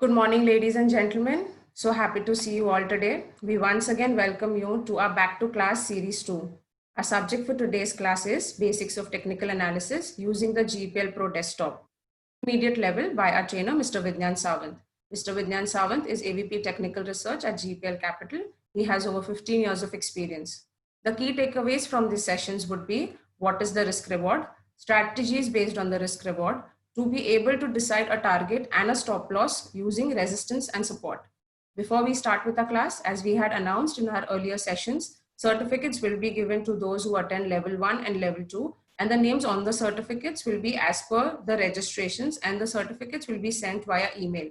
Good morning, ladies and gentlemen. So happy to see you all today. We once again welcome you to our Back to Class Series 2. Our subject for today's class is Basics of Technical Analysis using the GPL Pro Desktop. Intermediate level by our trainer, Mr. Vidyan Sawant. Mr. Vidyan Sawant is AVP Technical Research at GPL Capital. He has over 15 years of experience. The key takeaways from these sessions would be what is the risk reward, strategies based on the risk reward, to be able to decide a target and a stop loss using resistance and support. Before we start with our class, as we had announced in our earlier sessions, certificates will be given to those who attend level 1 and level 2, and the names on the certificates will be as per the registrations, and the certificates will be sent via email.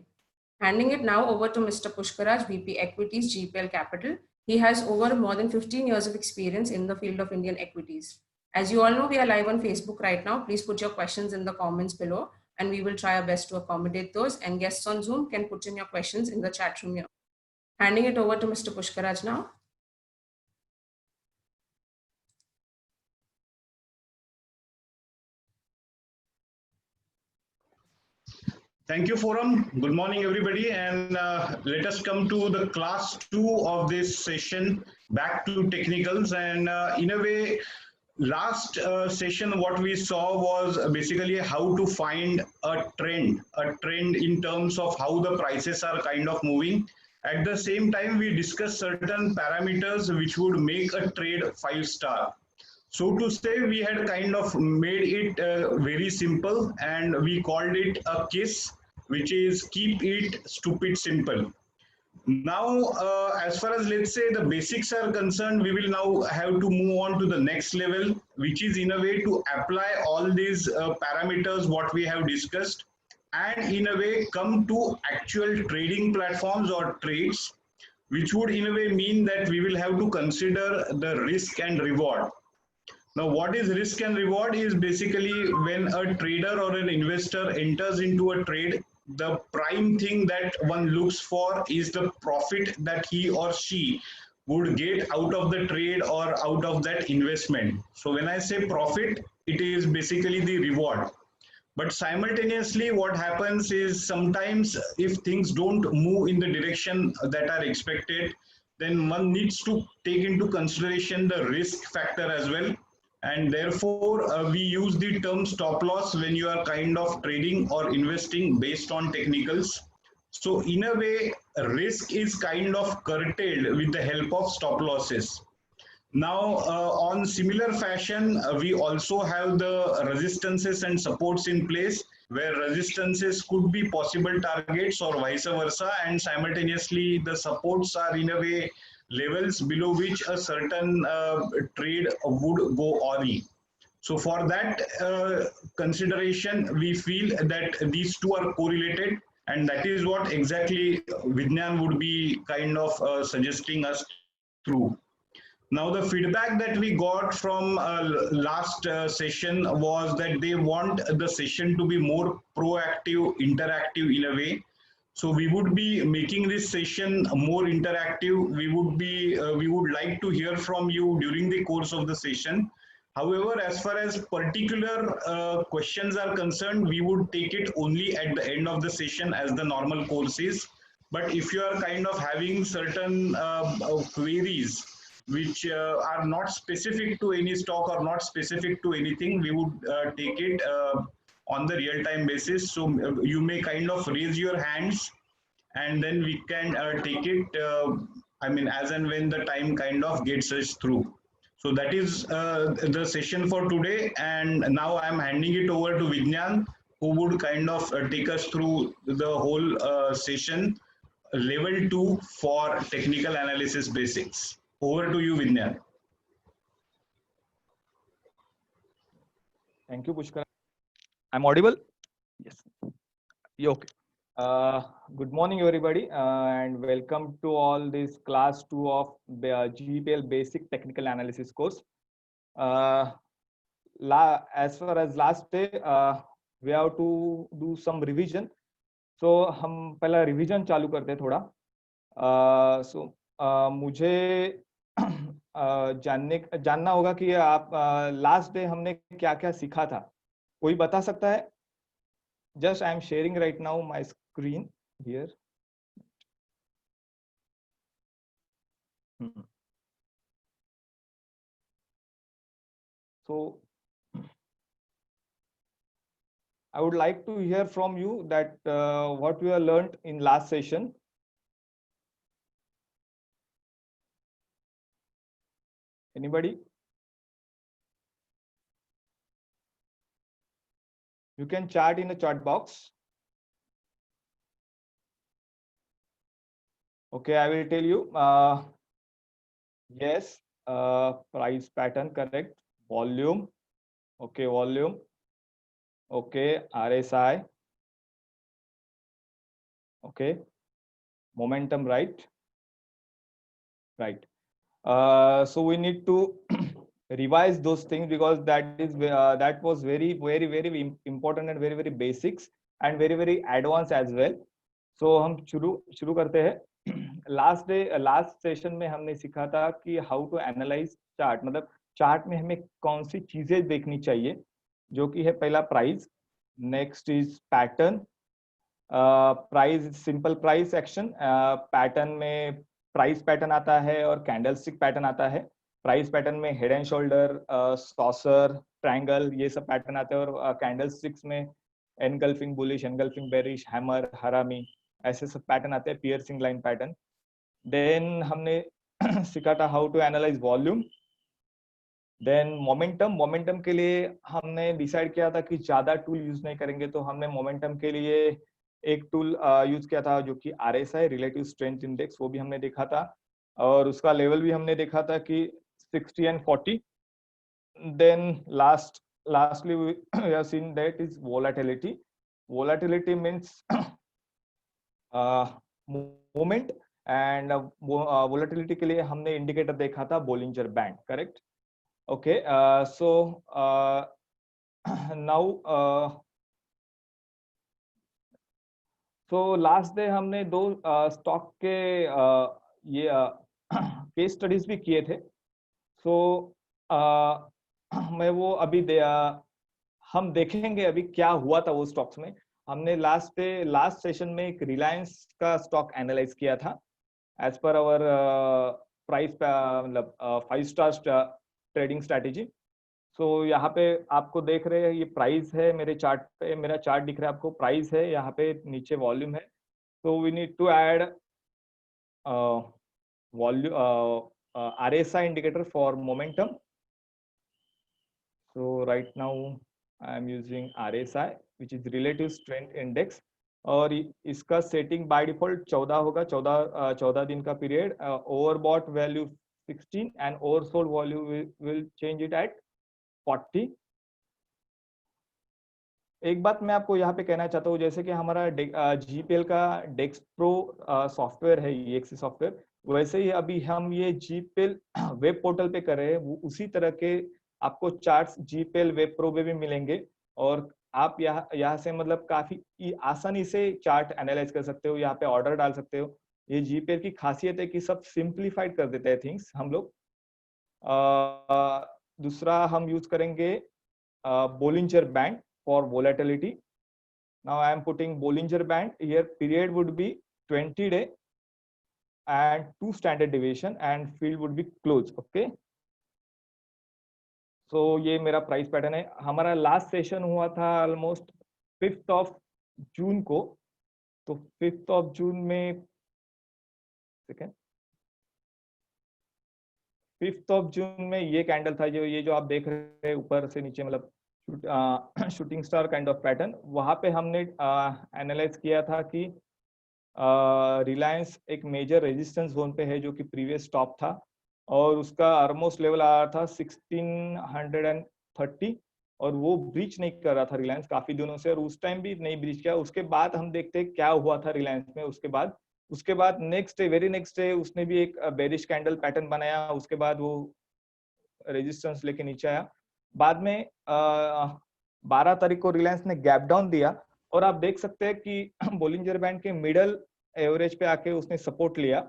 Handing it now over to Mr. Pushkaraj, VP Equities, GPL Capital. He has over more than 15 years of experience in the field of Indian equities. As you all know, we are live on Facebook right now. Please put your questions in the comments below, and we will try our best to accommodate those. And guests on Zoom can put in your questions in the chat room here. Handing it over to Mr. Pushkaraj now. Thank you, Forum. Good morning, everybody. And let us come to the class 2 of this session, back to technicals. And in a way, last session, what we saw was basically how to find a trend in terms of how the prices are kind of moving. At the same time, we discussed certain parameters which would make a trade 5-star. So to say, we had kind of made it very simple, and we called it a KISS, which is keep it stupid simple. Now, as far as, let's say, the basics are concerned, we will now have to move on to the next level, which is in a way to apply all these parameters what we have discussed, and in a way come to actual trading platforms or trades, which would in a way mean that we will have to consider the risk and reward. Now, what is risk and reward is basically when a trader or an investor enters into a trade, the prime thing that one looks for is the profit that he or she would get out of the trade or out of that investment. So when I say profit, it is basically the reward. But simultaneously, what happens is sometimes if things don't move in the direction that are expected, then one needs to take into consideration the risk factor as well. And therefore, we use the term stop loss when you are kind of trading or investing based on technicals. So in a way, risk is kind of curtailed with the help of stop losses. Now, on similar fashion, we also have the resistances and supports in place, where resistances could be possible targets or vice versa, and simultaneously the supports are in a way levels below which a certain trade would go on. So for that consideration, we feel that these two are correlated, and that is what exactly Vidyan would be kind of suggesting us through. Now, the feedback that we got from last session was that they want the session to be more proactive, interactive in a way. So we would be making this session more interactive. We would like to hear from you during the course of the session. However, as far as particular questions are concerned, we would take it only at the end of the session as the normal course is. But if you are kind of having certain queries which are not specific to any stock or not specific to anything, we would take it on the real-time basis. So you may kind of raise your hands, and then we can take it, as and when the time kind of gets us through. So that is the session for today. And now I'm handing it over to Vidyan, who would kind of take us through the whole session, level 2 for technical analysis basics. Over to you, Vidyan. Thank you, Pushkar. I'm audible? Yes. Yeah, okay. Good morning, everybody, and welcome to all this class 2 of the GPL Basic Technical Analysis course. As far as last day, we have to do some revision. So हम पहला revision चालू करते हैं थोड़ा. मुझे जानना होगा कि आप लास्ट डे हमने क्या क्या सीखा था. कोई बता सकता है? Just I am sharing right now my screen here. So I would like to hear from you that what we have learned in last session. Anybody? You can chat in the chat box. Okay, I will tell you. Yes, price pattern, correct. Volume. Okay, volume. Okay, RSI. Okay, momentum, right? Right. So we need to revise those things because that was very important and very basics and very advanced as well. So हम शुरू करते हैं. Last session में हमने सीखा था कि how to analyse chart, मतलब चार्ट में हमें कौन सी चीजें देखनी चाहिए, जो कि है पहला price, next is pattern, price simple price action, pattern में प्राइस पैटर्न आता है और कैंडलस्टिक पैटर्न आता है. प्राइस पैटर्न में head and shoulder, saucer, triangle, ये सब पैटर्न आते हैं, और कैंडलस्टिक्स में engulfing bullish, engulfing bearish, hammer, हरामी, ऐसे सब पैटर्न आते हैं, पियर्सिंग लाइन पैटर्न. देन हमने सीखा था how to analyse volume. Then momentum के लिए हमने डिसाइड किया था कि ज्यादा टूल यूज नहीं करेंगे, तो हमने मोमेंटम के लिए एक टूल यूज किया था जो कि RSI, रिलेटिव स्ट्रेंथ इंडेक्स, वो भी हमने देखा था, और उसका लेवल भी हमने देखा था कि 60 and 40. Then lastly we have seen that is volatility. Volatility means movement, and volatility के लिए हमने इंडिकेटर देखा था Bollinger band, correct. Okay, so now तो लास्ट डे हमने दो स्टॉक के ये केस स्टडीज भी किए थे. सो मैं वो अभी हम देखेंगे अभी क्या हुआ था वो स्टॉक्स में. हमने लास्ट सेशन में एक रिलायंस का स्टॉक एनालाइज किया था एज पर आवर प्राइस, मतलब 5 स्टार ट्रेडिंग स्ट्रैटेजी. सो यहाँ पे आपको देख रहे हैं, ये प्राइस है मेरे चार्ट पे, मेरा चार्ट दिख रहा है आपको, प्राइस है, यहाँ पे नीचे वॉल्यूम है. So we need to add volume, RSI indicator for momentum. So right now I am using RSI, which is relative strength index, और इसका सेटिंग बाय डिफॉल्ट 14 होगा, 14 दिन का period. Overbought value 16 and oversold value will change it at 40. एक बात मैं आपको यहाँ पे कहना चाहता हूँ, जैसे कि हमारा GPL का डेक्स प्रो सॉफ्टवेयर है, EXE सॉफ्टवेयर, वैसे ही अभी हम ये GPL वेब पोर्टल पे कर रहे हैं, वो उसी तरह के आपको चार्ट्स GPL वेब प्रो पे भी मिलेंगे, और आप यहाँ से मतलब काफी आसानी से चार्ट एनालाइज कर सकते हो, यहाँ पे ऑर्डर डाल सकते हो. ये GPL की खासियत है कि सब सिंप्लीफाइड कर देते हैं थिंग्स हम लोग. दूसरा हम यूज करेंगे Bollinger band for volatility. Now I am putting Bollinger Band here. Period would be 20 day and 2 standard deviation, and field would be close. Okay. So ये मेरा प्राइस पैटर्न है. हमारा लास्ट सेशन हुआ था ऑलमोस्ट 5th of June को. तो 5th of June में 5th of June में ये कैंडल था, ये जो आप देख रहे हैं ऊपर से नीचे, मतलब shooting star kind of pattern. वहां पे हमने एनालाइज किया था कि रिलायंस एक मेजर रेजिस्टेंस जोन पे है, जो कि प्रीवियस टॉप था, और उसका ऑलमोस्ट लेवल आ रहा था 1630, और वो ब्रीच नहीं कर रहा था रिलायंस काफी दिनों से, और उस टाइम भी नहीं ब्रीच किया. उसके बाद हम देखते हैं क्या हुआ था रिलायंस में. उसके बाद वेरी नेक्स्ट डे उसने भी एक बेरिश कैंडल पैटर्न बनाया, उसके बाद वो रेजिस्टेंस लेके नीचे आया. बाद में 12 तारीख को रिलायंस ने गैप डाउन दिया, और आप देख सकते हैं कि बोलिंजर बैंड के मिडल एवरेज पे आके उसने सपोर्ट लिया.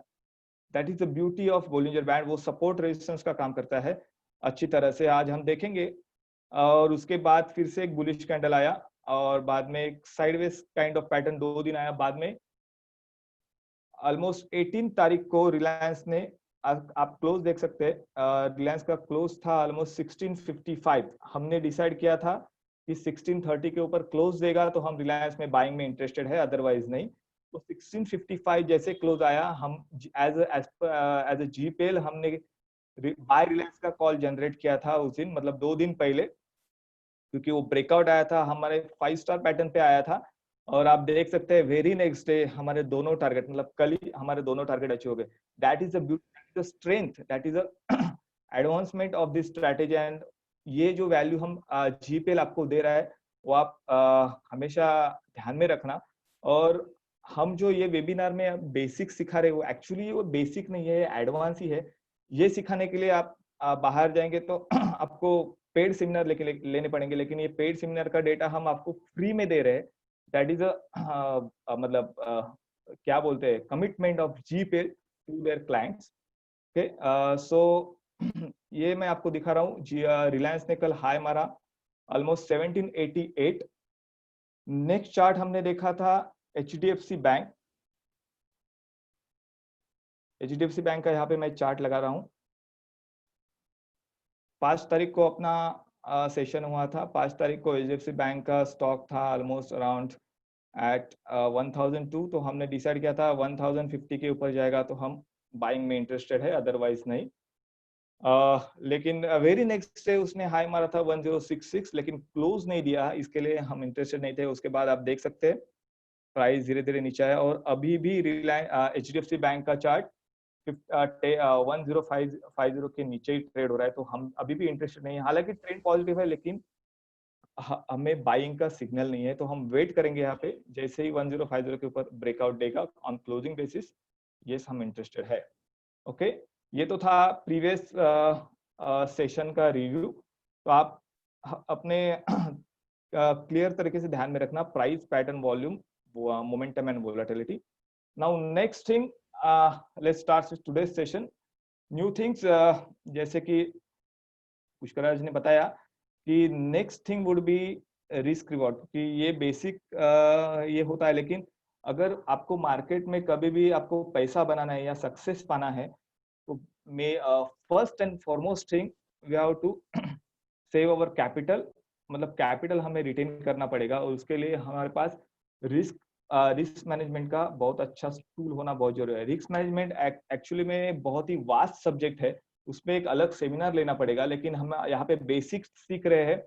That is the beauty of Bollinger band, वो सपोर्ट रेजिस्टेंस का काम करता है अच्छी तरह से, आज हम देखेंगे. और उसके बाद फिर से एक बुलिश कैंडल आया, और बाद में एक साइडवेज काइंड ऑफ पैटर्न 2 दिन आया. बाद में ऑलमोस्ट 18 तारीख को रिलायंस ने आप क्लोज देख सकते हैं, रिलायंस का क्लोज था ऑलमोस्ट 1655। हमने डिसाइड किया था कि 1630 के ऊपर क्लोज देगा तो हम रिलायंस में बाइंग में इंटरेस्टेड है, अदरवाइज नहीं। तो 1655 जैसे क्लोज आया, हम एज अ जीपीएल हमने बाय रिलायंस का कॉल जनरेट किया था उस दिन, मतलब 2 दिन पहले, क्योंकि वो ब्रेकआउट आया था, हमारे 5 स्टार पैटर्न पे आया था। और आप देख सकते हैं वेरी नेक्स्ट डे हमारे दोनों टारगेट, मतलब कल ही हमारे दोनों टारगेट अचीव हो गए। That is the strength, that is advancement of this strategy. And ये जो वैल्यू हम जीपीएल आपको दे रहा है वो आप हमेशा ध्यान में रखना। और हम जो ये वेबिनार में बेसिक सिखा रहे हो, एक्चुअली वो बेसिक नहीं है, एडवांस ही है। ये सिखाने के लिए आप बाहर जाएंगे तो आपको पेड सेमिनार लेने पड़ेंगे, लेकिन ये पेड सेमिनार का डेटा हम आपको फ्री में दे रहे हैं। दैट इज मतलब क्या बोलते हैं, commitment of GPL to their clients. Okay, so ये मैं आपको दिखा रहा हूँ। रिलायंस ने कल हाई मारा ऑलमोस्ट 1788। नेक्स्ट चार्ट हमने देखा था एचडीएफसी बैंक। एचडीएफसी बैंक का यहाँ पे मैं चार्ट लगा रहा हूँ। 5 तारीख को अपना सेशन हुआ था। 5 तारीख को एचडीएफसी बैंक का स्टॉक था ऑलमोस्ट अराउंड एट 1002। तो हमने डिसाइड किया था 1050 के ऊपर जाएगा तो हम बाइंग में इंटरेस्टेड है, अदरवाइज नहीं। लेकिन वेरी नेक्स्ट डे उसने हाई मारा था 1066, लेकिन क्लोज नहीं दिया, इसके लिए हम इंटरेस्टेड नहीं थे। उसके बाद आप देख सकते हैं प्राइस धीरे धीरे नीचे आया और अभी भी रिलायंस एचडीएफसी बैंक का चार्ट 1050 के नीचे ही ट्रेड हो रहा है। तो हम अभी भी इंटरेस्टेड नहीं है, हालांकि ट्रेंड पॉजिटिव है, लेकिन हमें बाइंग का सिग्नल नहीं है। तो हम वेट करेंगे यहाँ पे, जैसे ही 1050 के ऊपर ब्रेकआउट देगा ऑन क्लोजिंग बेसिस, यस हम इंटरेस्टेड है। ओके, ये तो था प्रीवियस सेशन का रिव्यू। तो आप अपने क्लियर तरीके से ध्यान में रखना price, pattern, volume, momentum and volatility. Now next thing, let's start today's session. New things, जैसे कि पुष्कराज ने बताया कि next thing would be risk reward, कि ये बेसिक ये होता है, लेकिन अगर आपको मार्केट में कभी भी आपको पैसा बनाना है या सक्सेस पाना है, तो my first and foremost thing we have to save our capital. मतलब कैपिटल हमें रिटेन करना पड़ेगा और उसके लिए हमारे पास रिस्क मैनेजमेंट का बहुत अच्छा टूल होना बहुत जरूरी है। रिस्क मैनेजमेंट एक्चुअली में बहुत ही वास्ट सब्जेक्ट है, उसमें एक अलग सेमिनार लेना पड़ेगा, लेकिन हम यहाँ पे बेसिक सीख रहे हैं।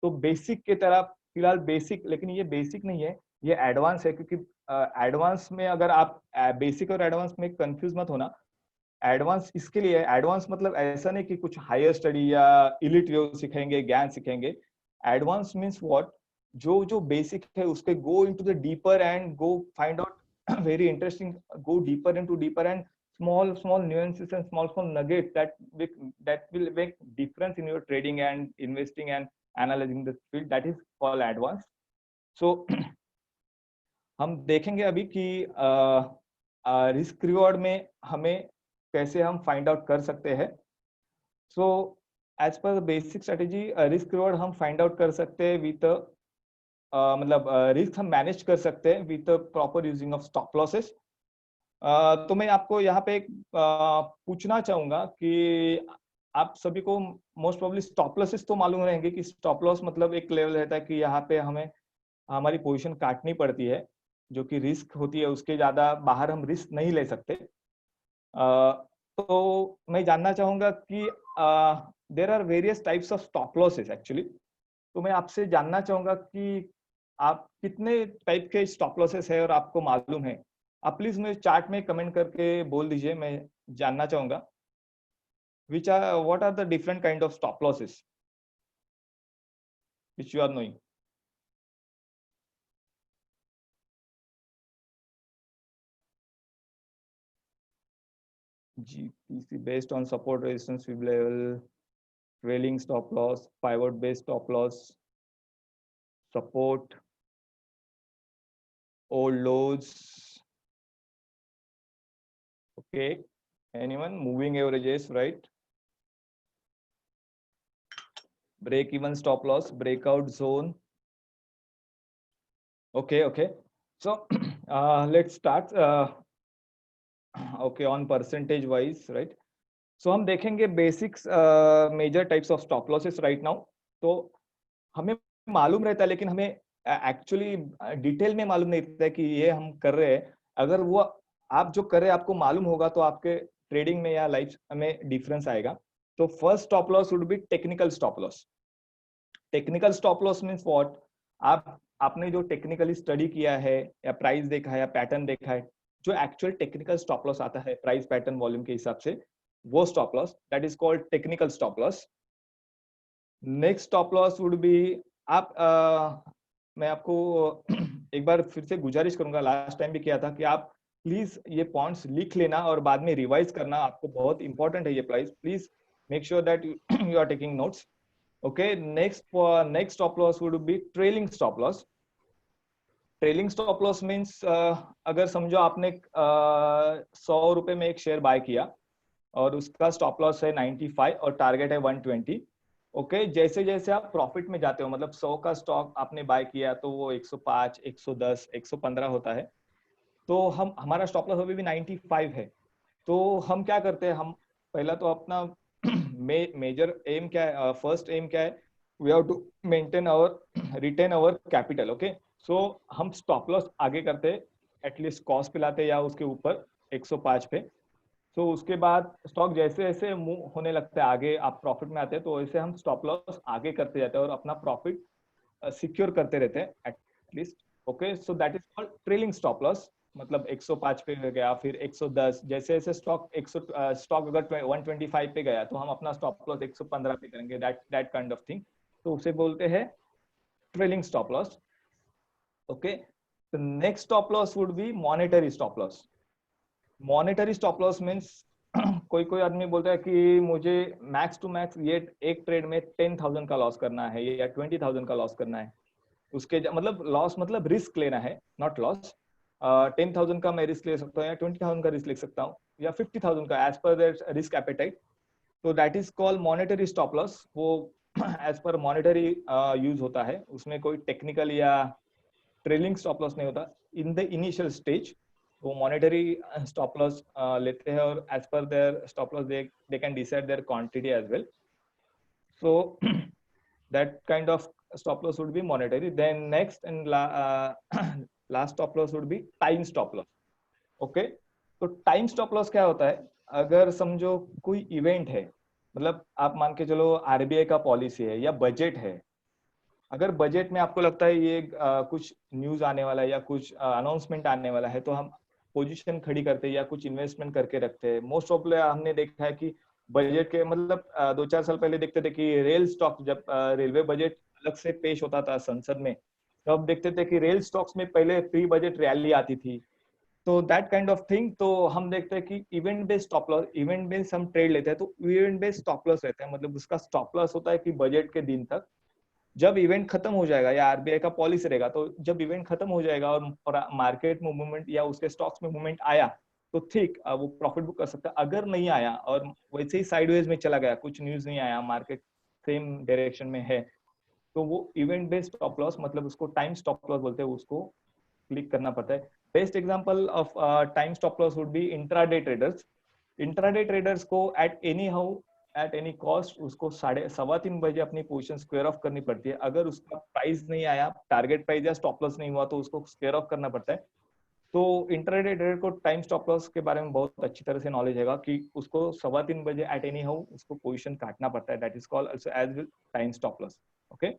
तो बेसिक की तरह फिलहाल बेसिक, लेकिन ये बेसिक नहीं है, ये एडवांस है। क्योंकि एडवांस में अगर आप बेसिक और एडवांस में कंफ्यूज मत होना। एडवांस इसके लिए, एडवांस मतलब ऐसा नहीं कि कुछ हायर स्टडी या इलिट व्यू सिखेंगे, ज्ञान सिखेंगे। एडवांस मीन्स व्हाट, जो जो बेसिक है उसके go into the deeper and go find out very interesting, go deeper into deeper and small nuances and small nuggets that will make difference in your trading and investing and analyzing the field. That is called advanced. So हम देखेंगे अभी कि risk reward में हमें कैसे हम find out कर सकते हैं। So as per basic strategy, risk reward हम फाइंड आउट कर सकते हैं विथ मतलब रिस्क हम मैनेज कर सकते हैं with proper using of stop losses. तो मैं आपको यहाँ पे एक पूछना चाहूंगा कि आप सभी को मोस्ट प्रोबेबली स्टॉप लॉसेस तो मालूम रहेंगे कि स्टॉप लॉस मतलब एक लेवल रहता है कि यहाँ पे हमें हमारी पोजीशन काटनी पड़ती है, जो कि रिस्क होती है, उसके ज्यादा बाहर हम रिस्क नहीं ले सकते। तो मैं जानना चाहूंगा कि there are various types of stop losses actually. तो मैं आपसे जानना चाहूंगा कि आप कितने टाइप के स्टॉप लॉसेस है और आपको मालूम है। आप प्लीज मुझे चार्ट में कमेंट करके बोल दीजिए, मैं जानना चाहूंगा what are the different kind of stop losses which you are knowing. GPC based on support, resistance, fib level, trailing stop loss, pivot based stop loss, support, old lows. Okay, anyone? Moving averages, right? Break even stop loss, breakout zone. Okay, so let's start. Okay, on percentage wise, right? So हम देखेंगे basics major types of stop losses right now. तो हमें मालूम रहता है, लेकिन हमें actually detail में मालूम नहीं रहता है कि ये हम कर रहे हैं। अगर वो आप जो कर रहे हैं आपको मालूम होगा तो आपके ट्रेडिंग में या लाइफ में डिफरेंस आएगा। तो first stop loss would B technical stop loss. Technical stop loss means what? आपने जो टेक्निकली स्टडी किया है या प्राइस देखा है या पैटर्न देखा है, जो एक्चुअल टेक्निकल स्टॉप लॉस आता है प्राइस पैटर्न वॉल्यूम के हिसाब से, वो stop loss, that is called technical stop loss. Next stop loss would B, आप मैं आपको एक बार फिर से गुजारिश करूंगा, लास्ट टाइम भी किया था, कि आप प्लीज ये पॉइंट्स लिख लेना और बाद में रिवाइज करना, आपको बहुत इंपॉर्टेंट है ये please make sure that you are taking notes. Okay, next stop loss would be trailing stop loss. Trailing stop loss means, अगर समझो आपने 100 रुपए में एक शेयर बाय किया और उसका स्टॉप लॉस है 95 और टारगेट है 120। ओके, जैसे जैसे आप प्रॉफिट में जाते हो, मतलब 100 का स्टॉक आपने बाय किया तो वो 105, 110, 115 होता है, तो हमारा स्टॉप लॉस अभी भी 95 है। तो हम क्या करते हैं, हम पहला तो अपना मेजर एम क्या है, फर्स्ट एम क्या है, we have to maintain our retain our capital. Okay, so हम स्टॉप लॉस आगे करते हैं, एटलीस्ट कॉस्ट पे लाते या उसके ऊपर 105 पे। तो उसके बाद स्टॉक जैसे जैसे मूव होने लगता है आगे, आप प्रॉफिट में आते हैं, तो ऐसे हम स्टॉप लॉस आगे करते जाते हैं और अपना प्रॉफिट सिक्योर करते रहते हैं at least. Okay, so that is called trailing stop loss. मतलब 105 पे गया, फिर 110, जैसे जैसे स्टॉक अगर 125 पे गया तो हम अपना स्टॉप लॉस 115 पे करेंगे, दैट काइंड ऑफ थिंग। तो उसे बोलते हैं trailing stop loss. Okay, the next stop loss would B monetary stop loss. Monetary stop loss means कोई कोई आदमी बोलता है कि मुझे मैक्स टू मैक्स ये एक ट्रेड में 10,000 का लॉस करना है या 20,000 का लॉस करना है। उसके मतलब लॉस मतलब रिस्क लेना है, नॉट लॉस। 10,000 का मैं रिस्क ले सकता हूँ या 20,000 का रिस्क ले सकता हूँ या 50,000 का, as per their risk appetite. तो that is called monetary stop loss. वो एज पर मॉनेटरी यूज होता है, उसमें कोई टेक्निकल या ट्रेलिंग स्टॉप लॉस नहीं होता इन द इनिशियल स्टेज। वो मॉनेटरी स्टॉप लॉस लेते हैं और as per their stop loss they can decide their quantity as well. So that kind of stop loss would be monetary. Then next and last stop loss would be time stop loss. Okay, तो time stop loss क्या होता है? अगर समझो कोई event है, मतलब आप मान के चलो आरबीआई का पॉलिसी है या बजट है, अगर बजट में आपको लगता है ये कुछ न्यूज आने वाला है या कुछ अनाउंसमेंट आने वाला है, तो हम पोजीशन खड़ी करते हैं या कुछ इन्वेस्टमेंट करके रखते हैं। मोस्ट ऑफ हमने देखा है कि बजट के मतलब 2-4 साल पहले देखते थे कि रेल स्टॉक, जब रेलवे बजट अलग से पेश होता था संसद में, तब देखते थे कि रेल स्टॉक्स में पहले प्री बजट रैली आती थी। तो दैट काइंड ऑफ थिंग। तो हम देखते हैं कि event based stop loss, event based हम ट्रेड लेते हैं तो इवेंट बेस्ड स्टॉप लॉस रहता है, मतलब उसका स्टॉप लॉस होता है कि बजट के दिन तक, जब इवेंट खत्म हो जाएगा या आरबीआई का पॉलिसी रहेगा, तो जब इवेंट खत्म हो जाएगा और मार्केट में मूवमेंट या उसके स्टॉक्स में मूवमेंट आया तो ठीक, वो प्रॉफिट बुक कर सकता है। अगर नहीं आया और वैसे ही साइडवेज में चला गया, कुछ न्यूज नहीं आया, मार्केट सेम डायरेक्शन में है, तो वो इवेंट बेस्ड स्टॉप लॉस, मतलब उसको टाइम स्टॉप लॉस बोलते हैं, उसको क्लिक करना पड़ता है। Best example of time stop loss would B intraday traders. Intraday traders को एट एनी कॉस्ट उसको 3:15 बजे अपनी पोजीशन स्क्वायर ऑफ करनी पड़ती है। अगर उसका प्राइस नहीं आया, टारगेट प्राइस या स्टॉप लॉस नहीं हुआ, तो उसको स्क्वायर ऑफ करना पड़ता है। तो इंट्राडे ट्रेडर को टाइम स्टॉप लॉस के बारे में बहुत अच्छी तरह से नॉलेज है कि उसको 3:15 बजे एट एनी हाउ उसको पोजीशन काटना पड़ता है। That is called also as well time stop loss. Okay,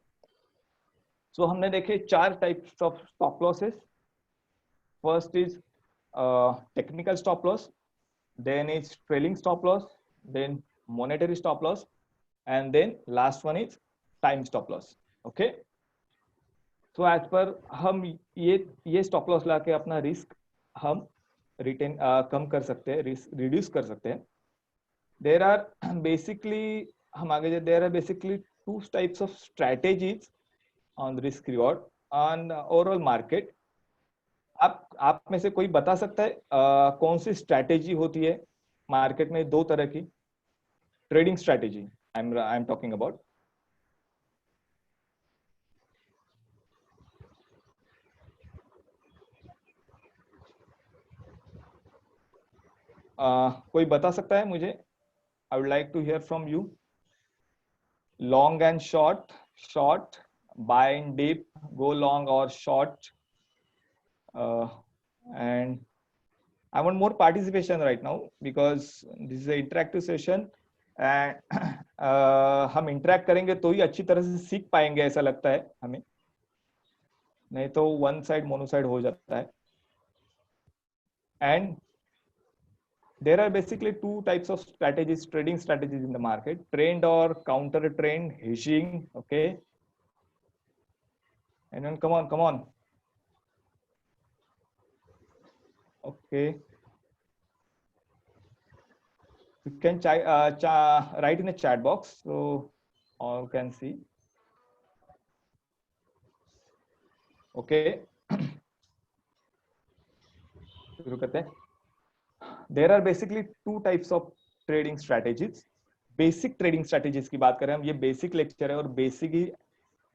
so हमने देखे 4 types of stop losses. First is technical stop loss, then is trailing stop loss, then monetary stop loss, and then last one is time stop loss. Okay, so as per हम ये stop loss लाके अपना risk हम retain कम कर सकते हैं, risk reduce कर सकते हैं। there are basically हम आगे there are basically 2 types of strategies on risk reward on overall market. आप में से कोई बता सकता है कौन सी स्ट्रैटेजी होती है मार्केट में? 2 तरह की trading strategy I am talking about. कोई बता सकता है मुझे? I would like to hear from you. Long and short, short, buy and dip, go long or short. And I want more participation right now because this is an interactive session and हम interact करेंगे तो ही अच्छी तरह से सीख पाएंगे ऐसा लगता है हमें, नहीं तो one side mono-side हो जाता है. And there are basically two types of strategies, trading strategies in the market: trend or counter trend, hedging. Okay, and then come on. Okay, you can write in the chat box so all can see. Okay. शुरू करते हैं. There are basically two types of trading strategies. Basic trading strategies की बात करें हम, ये basic lecture है और बेसिक ही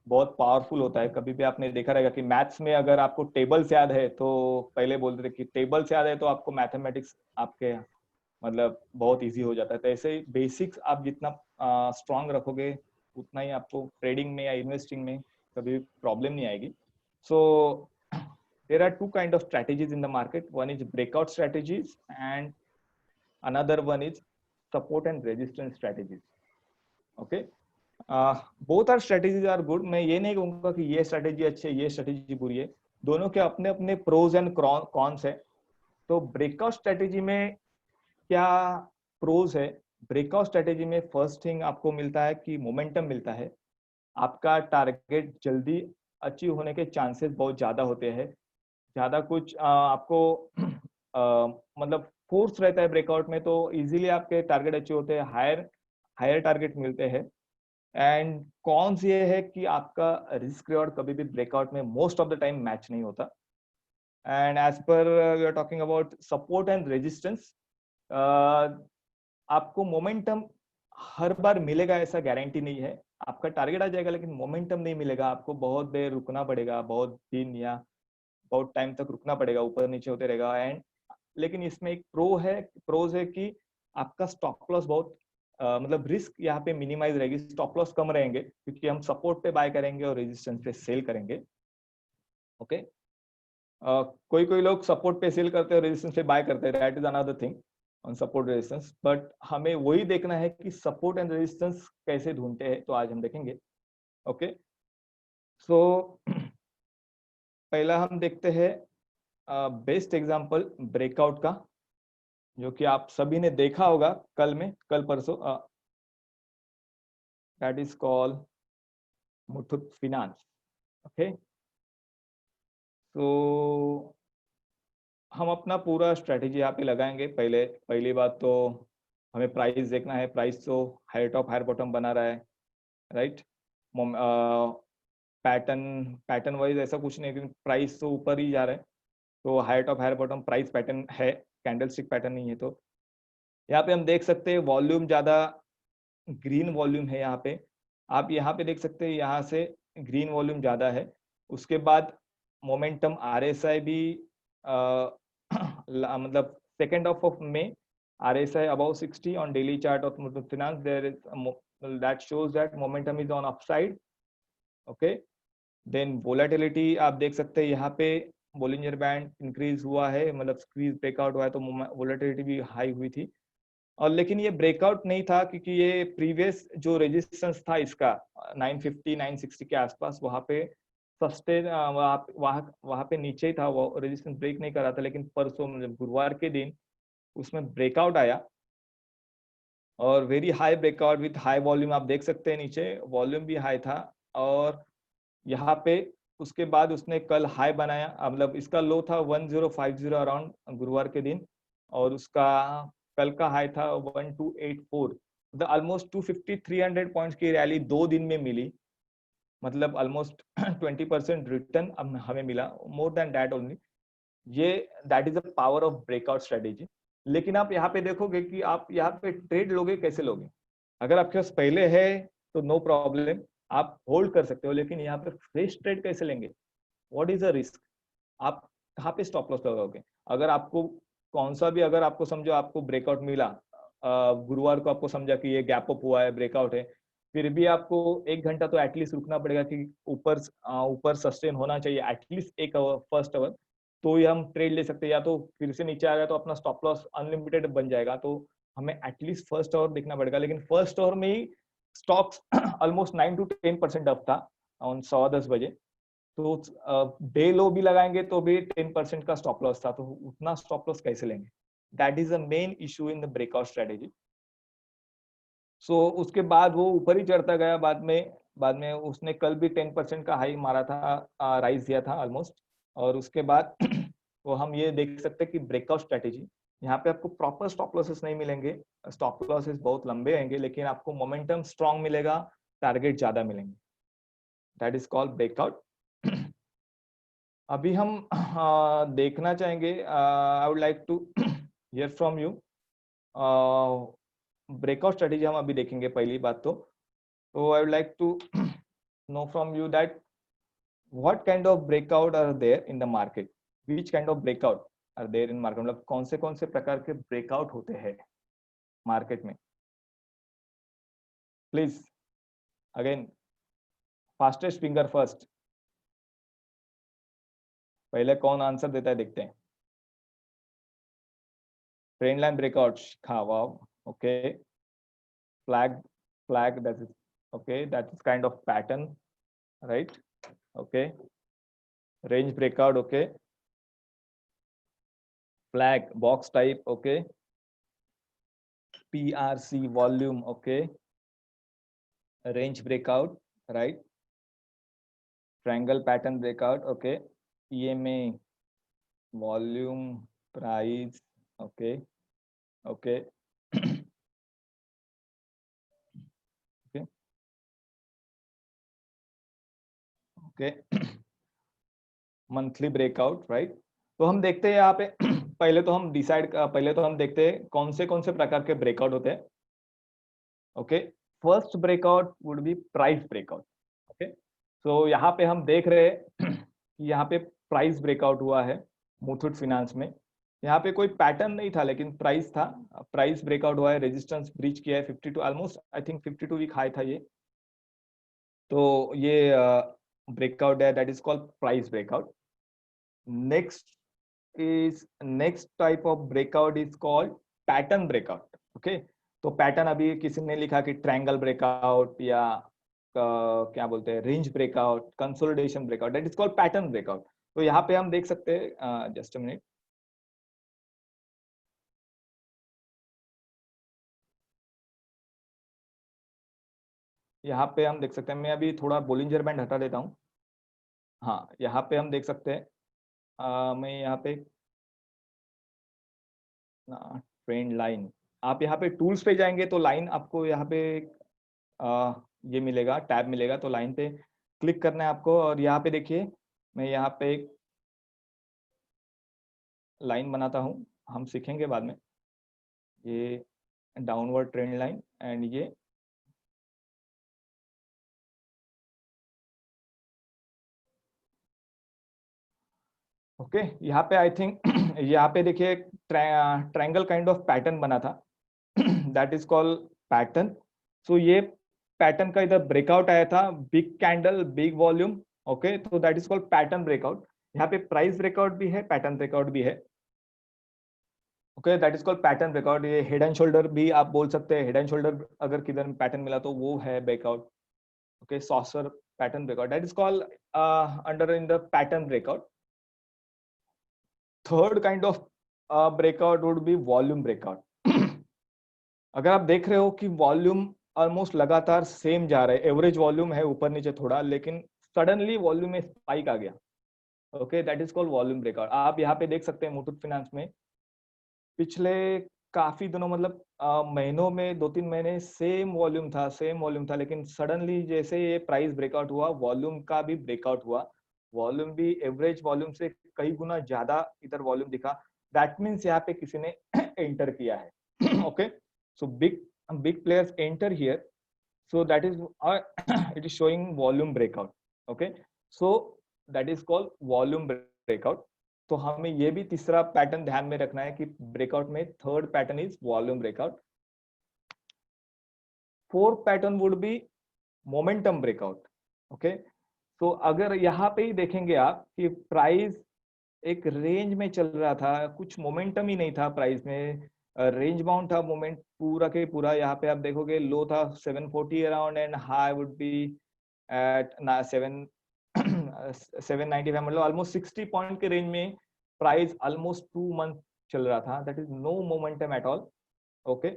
बहुत पावरफुल होता है. कभी भी आपने देखा रहेगा कि मैथ्स में अगर आपको टेबल्स याद है तो पहले बोलते थे कि टेबल्स याद है तो आपको मैथमेटिक्स आपके मतलब बहुत इजी हो जाता है. तो ऐसे बेसिक्स आप जितना स्ट्रांग रखोगे उतना ही आपको ट्रेडिंग में या इन्वेस्टिंग में कभी प्रॉब्लम नहीं आएगी. सो there are two kind of strategies in the market. One is breakout strategies and another one is support and resistance strategies. Okay, both are strategies are good. मैं ये नहीं कहूँगा कि ये स्ट्रेटेजी अच्छी है ये स्ट्रेटेजी बुरी है, दोनों के अपने अपने प्रोज एंड कॉन्स है. तो ब्रेकआउट स्ट्रेटेजी में क्या प्रोज है? ब्रेकआउट स्ट्रेटेजी में फर्स्ट थिंग आपको मिलता है कि मोमेंटम मिलता है, आपका टारगेट जल्दी अचीव होने के चांसेस बहुत ज्यादा होते हैं, ज्यादा कुछ आपको मतलब फोर्स रहता है ब्रेकआउट में तो इजीली आपके टारगेट अचीव होते हैं, हायर टारगेट मिलते हैं. एंड कौन सी ये है कि आपका रिस्क रिवॉर्ड कभी भी ब्रेकआउट में most of the time match नहीं होता. And as per we are talking about support and resistance, आपको मोमेंटम हर बार मिलेगा ऐसा गारंटी नहीं है. आपका टारगेट आ जाएगा लेकिन मोमेंटम नहीं मिलेगा, आपको बहुत देर रुकना पड़ेगा, बहुत दिन या बहुत टाइम तक रुकना पड़ेगा, ऊपर नीचे होते रहेगा. एंड लेकिन इसमें एक प्रोज है कि आपका स्टॉप लॉस बहुत मतलब रिस्क यहाँ पे मिनिमाइज रहेगी, स्टॉप लॉस कम रहेंगे क्योंकि हम सपोर्ट पे बाय करेंगे और रेजिस्टेंस पे सेल करेंगे. ओके, कोई लोग सपोर्ट पे सेल करते हैं और रेजिस्टेंस पे बाय करते हैं, that is another thing on support resistance. But हमें वही देखना है कि सपोर्ट एंड रेजिस्टेंस कैसे ढूंढते हैं, तो आज हम देखेंगे. ओके, सो पहला हम देखते हैं बेस्ट एग्जांपल ब्रेकआउट का, जो कि आप सभी ने देखा होगा कल परसों. That is called Muthoot finance. Okay, तो हम अपना पूरा स्ट्रेटेजी यहाँ पे लगाएंगे. पहली बात तो हमें प्राइस देखना है, प्राइस तो हायर टॉप हायर बॉटम बना रहा है, राइट. पैटर्न वाइज ऐसा कुछ नहीं क्योंकि प्राइस तो ऊपर ही जा रहा है, तो higher top higher bottom price pattern है, कैंडलस्टिक पैटर्न नहीं है. तो यहाँ पे हम देख सकते हैं वॉल्यूम ज्यादा ग्रीन वॉल्यूम है. यहाँ पे आप यहाँ पे देख सकते हैं, यहाँ से ग्रीन वॉल्यूम ज्यादा है. उसके बाद मोमेंटम RSI भी मतलब 2nd of May RSI above 60 on daily chart of Muthoot Finance. There is that shows that momentum is on upside. Okay, then volatility आप देख सकते हैं, यहाँ पे बोलिंजर बैंड इंक्रीज हुआ है, मतलब स्क्वीज ब्रेकआउट हुआ है तो वोलेटिलिटी भी हाई हुई थी. और लेकिन ये ब्रेकआउट नहीं था क्योंकि ये प्रीवियस जो रेजिस्टेंस था इसका 950 960 के आसपास, वहां पे सस्टेन वहां पे नीचे ही था, वो रेजिस्टेंस ब्रेक नहीं कर रहा था. लेकिन परसों मतलब गुरुवार के दिन उसमें ब्रेकआउट आया और very high breakout with high volume. आप देख सकते हैं नीचे वॉल्यूम भी हाई था और यहाँ पे उसके बाद उसने कल हाई बनाया, मतलब इसका लो था 1050 अराउंड गुरुवार के दिन और उसका कल का हाई था 1284. ऑलमोस्ट 250-300 पॉइंट्स की रैली 2 दिन में मिली, मतलब ऑलमोस्ट 20% रिटर्न हमें मिला, मोर देन दैट ओनली. ये that is the power of breakout strategy. लेकिन आप यहाँ पे देखोगे कि आप यहाँ पे ट्रेड लोगे कैसे लोगे. अगर आपके पास पहले है तो नो प्रॉब्लम, आप होल्ड कर सकते हो, लेकिन यहाँ पे फ्रेश ट्रेड कैसे लेंगे? What is the risk? आप कहाँ पे स्टॉप लॉस लगाओगे? अगर आपको कौन सा भी, अगर आपको समझो आपको ब्रेकआउट मिला गुरुवार को आपको समझा कि ये गैप अप हुआ है, ब्रेकआउट है, फिर भी आपको 1 घंटा तो एटलीस्ट रुकना पड़ेगा कि ऊपर सस्टेन होना चाहिए एटलीस्ट 1 आवर, फर्स्ट आवर, तो ही हम ट्रेड ले सकते हैं। या तो फिर से नीचे आ गया तो अपना स्टॉप लॉस अनलिमिटेड बन जाएगा, तो हमें एटलीस्ट फर्स्ट आवर देखना पड़ेगा। लेकिन फर्स्ट आवर में ही स्टॉक्स ऑलमोस्ट 9 to 10% अप था ऑन 10 बजे, तो डे लो भी लगाएंगे तो भी 10% का स्टॉप लॉस था, तो उतना स्टॉप लॉस कैसे लेंगे? That is the main issue in the breakout strategy. So उसके बाद वो ऊपर ही चढ़ता गया, बाद में उसने कल भी 10% का हाई मारा था, राइज दिया था ऑलमोस्ट, और उसके बाद वो हम ये देख सकते हैं कि ब्रेकआउट स्ट्रेटेजी, यहाँ पे आपको प्रॉपर स्टॉप लॉसेस नहीं मिलेंगे, स्टॉप लॉसेस बहुत लंबे आएंगे, लेकिन आपको मोमेंटम स्ट्रांग मिलेगा, टारगेट ज्यादा मिलेंगे। That is called breakout. अभी हम देखना चाहेंगे, I would like to hear from you, breakout strategy हम अभी देखेंगे पहली बात तो I would like to know from you that what kind of breakout are there in the market, which kind of breakout are there in market, मतलब कौन से प्रकार के ब्रेकआउट होते हैं मार्केट में। Please again, fastest finger first, पहले कौन आंसर देता है देखते हैं। Trend line breakout, wow, okay, flag, that is okay, that is kind of pattern, right? Okay, range breakout, okay, flag, box type, okay, PRC, volume, okay, range breakout, right, triangle pattern breakout, okay, EMA, volume, price, okay, okay. Okay, monthly breakout, right. तो हम देखते हैं यहाँ पे पहले तो हम देखते हैं कौन से प्रकार के ब्रेकआउट होते हैं। Okay, first breakout would be price breakout. Okay, तो यहाँ पे हम देख रहे हैं कि यहाँ पे प्राइस ब्रेकआउट हुआ है मुथूट फिनांस में। यहाँ पे कोई पैटर्न नहीं था लेकिन प्राइस था, प्राइस ब्रेकआउट हुआ है, रेजिस्टेंस ब्रीच किया है 52, almost I think 52 week high था ये, तो ये breakout है, that is called price breakout. Next type of breakout is called pattern breakout. Okay, तो पैटर्न अभी किसी ने लिखा कि ट्रायंगल ब्रेकआउट या क्या बोलते हैं range breakout, consolidation breakout, that is called pattern breakout. तो यहाँ पे हम देख सकते हैं, जस्ट अ मिनट, यहाँ पे हम देख सकते हैं, मैं अभी थोड़ा बोलिंजर बैंड हटा देता हूँ। हाँ, यहाँ पे हम देख सकते हैं, मैं यहाँ पे ट्रेंड लाइन, आप यहाँ पे टूल्स पे जाएंगे तो लाइन आपको यहाँ पे ये मिलेगा, टैब मिलेगा, तो लाइन पे क्लिक करना है आपको, और यहाँ पे देखिए मैं यहाँ पे एक लाइन बनाता हूँ, हम सीखेंगे बाद में, ये डाउनवर्ड ट्रेंड लाइन एंड ये ओके, यहाँ पे आई थिंक यहाँ पे देखिए ट्रायंगल काइंड ऑफ पैटर्न बना था, that is called pattern. So ये पैटर्न का इधर ब्रेकआउट आया था, big candle, big volume, okay, तो that is called pattern breakout. यहाँ पे प्राइस ब्रेकआउट भी है, पैटर्न ब्रेकआउट भी है, okay, that is called pattern breakout. ये हेड एंड शोल्डर भी आप बोल सकते हैं, हेड एंड शोल्डर अगर किधर पैटर्न मिला तो वो है breakout, okay, saucer pattern breakout, that is called under in the pattern breakout. Third kind of breakout would be volume breakout. अगर आप देख रहे हो कि वॉल्यूम ऑलमोस्ट लगातार सेम जा रहा है, एवरेज वॉल्यूम है ऊपर नीचे थोड़ा, लेकिन सडनली वॉल्यूम में स्पाइक आ गया, okay, that is called volume breakout. आप यहाँ पे देख सकते हैं मुथूट फाइनेंस में पिछले काफी दिनों, मतलब महीनों में 2-3 महीने सेम वॉल्यूम था, लेकिन सडनली जैसे ये प्राइस ब्रेकआउट हुआ, वॉल्यूम का भी ब्रेकआउट हुआ, वॉल्यूम भी एवरेज वॉल्यूम से कई गुना ज्यादा इधर वॉल्यूम दिखा, दैट मीन्स यहाँ पे किसी ने एंटर किया है, okay, so big players enter here, so that is it is showing volume breakout, okay, so that is called volume breakout। तो हमें ये भी तीसरा पैटर्न ध्यान में रखना है कि ब्रेकआउट में third pattern is volume breakout. fourth pattern would be momentum breakout. Okay, so अगर यहाँ पे ही देखेंगे आप कि प्राइस एक रेंज में चल रहा था, कुछ मोमेंटम ही नहीं था प्राइस में, रेंज बाउंड था मोमेंट पूरा के पूरा. यहाँ पे आप देखोगे लो था 740 around and high would be at 795, मतलब ऑलमोस्ट 60 पॉइंट के रेंज में प्राइस ऑलमोस्ट 2 मंथ चल रहा था. That is no momentum at all. Okay,